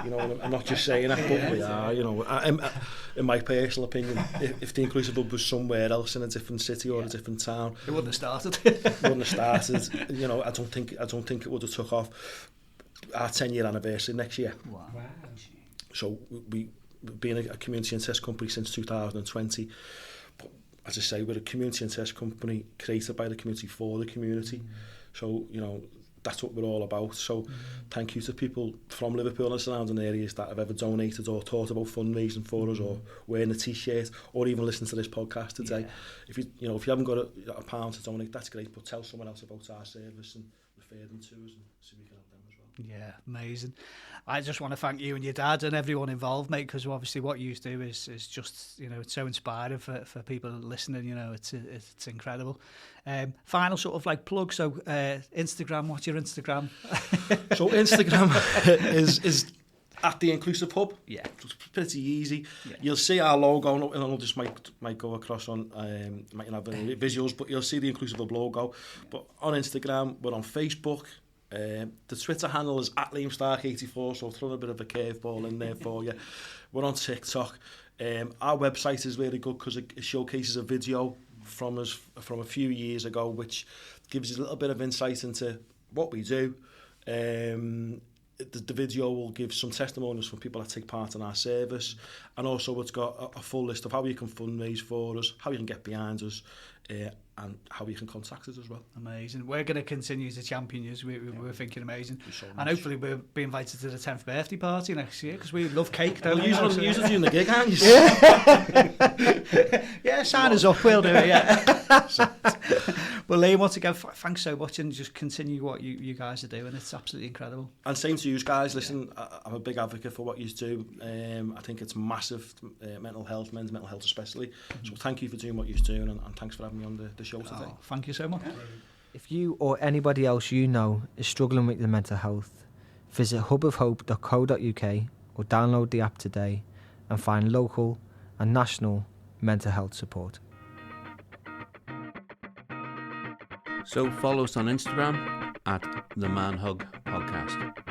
S7: You know, I'm not just saying that, but we are. You know, in my personal opinion, if the inclusive hub was somewhere else in a different city or a different town,
S3: it wouldn't have started.
S7: You know, I don't think it would have took off. Our 10-year anniversary next year. Wow. So we've been a community and test company since 2020. But as I say, we're a community and test company created by the community for the community. So, you know, that's what we're all about. So thank you to people from Liverpool and surrounding areas that have ever donated or thought about fundraising for us, or wearing a t-shirt, or even listening to this podcast today. If you haven't got a pound to donate, that's great, but tell someone else about our service and refer them to us, and so we can help them as well.
S3: Yeah, amazing. I just want to thank you and your dad and everyone involved, mate, because obviously what you do is just, you know, it's so inspiring for people listening. You know, it's incredible. Final sort of like plug. So Instagram, what's your Instagram?
S7: So Instagram is at the Inclusive Hub.
S3: Yeah,
S7: it's pretty easy.
S3: Yeah.
S7: You'll see our logo, and I'll just might go across on might not have any visuals, but you'll see the Inclusive Hub logo. But on Instagram, we're on Facebook. The Twitter handle is @Starkey034, so throwing a bit of a curveball in there for you. We're on TikTok. Our website is really good because it showcases a video from us from a few years ago, which gives you a little bit of insight into what we do. The video will give some testimonials from people that take part in our service, and also it's got a full list of how you can fundraise for us, how you can get behind us, and how you can contact us as well.
S3: Amazing. We're going to continue to champion you. We're thinking amazing. And hopefully we'll be invited to the 10th birthday party next year, because we love cake, don't we?
S7: Usually doing the gig, aren't you?
S3: Yeah, sign us up, we'll do it, yeah. Well, Liam, once again, thanks so much, and just continue what you guys are doing. It's absolutely incredible.
S7: And same to you guys. Listen, I'm a big advocate for what you do. I think it's massive, mental health, men's mental health especially. So thank you for doing what you're doing, and thanks for having me on the show today.
S3: Oh, thank you so much.
S8: If you or anybody else you know is struggling with their mental health, visit hubofhope.co.uk or download the app today and find local and national mental health support.
S1: So follow us on Instagram @The Man Hug Podcast.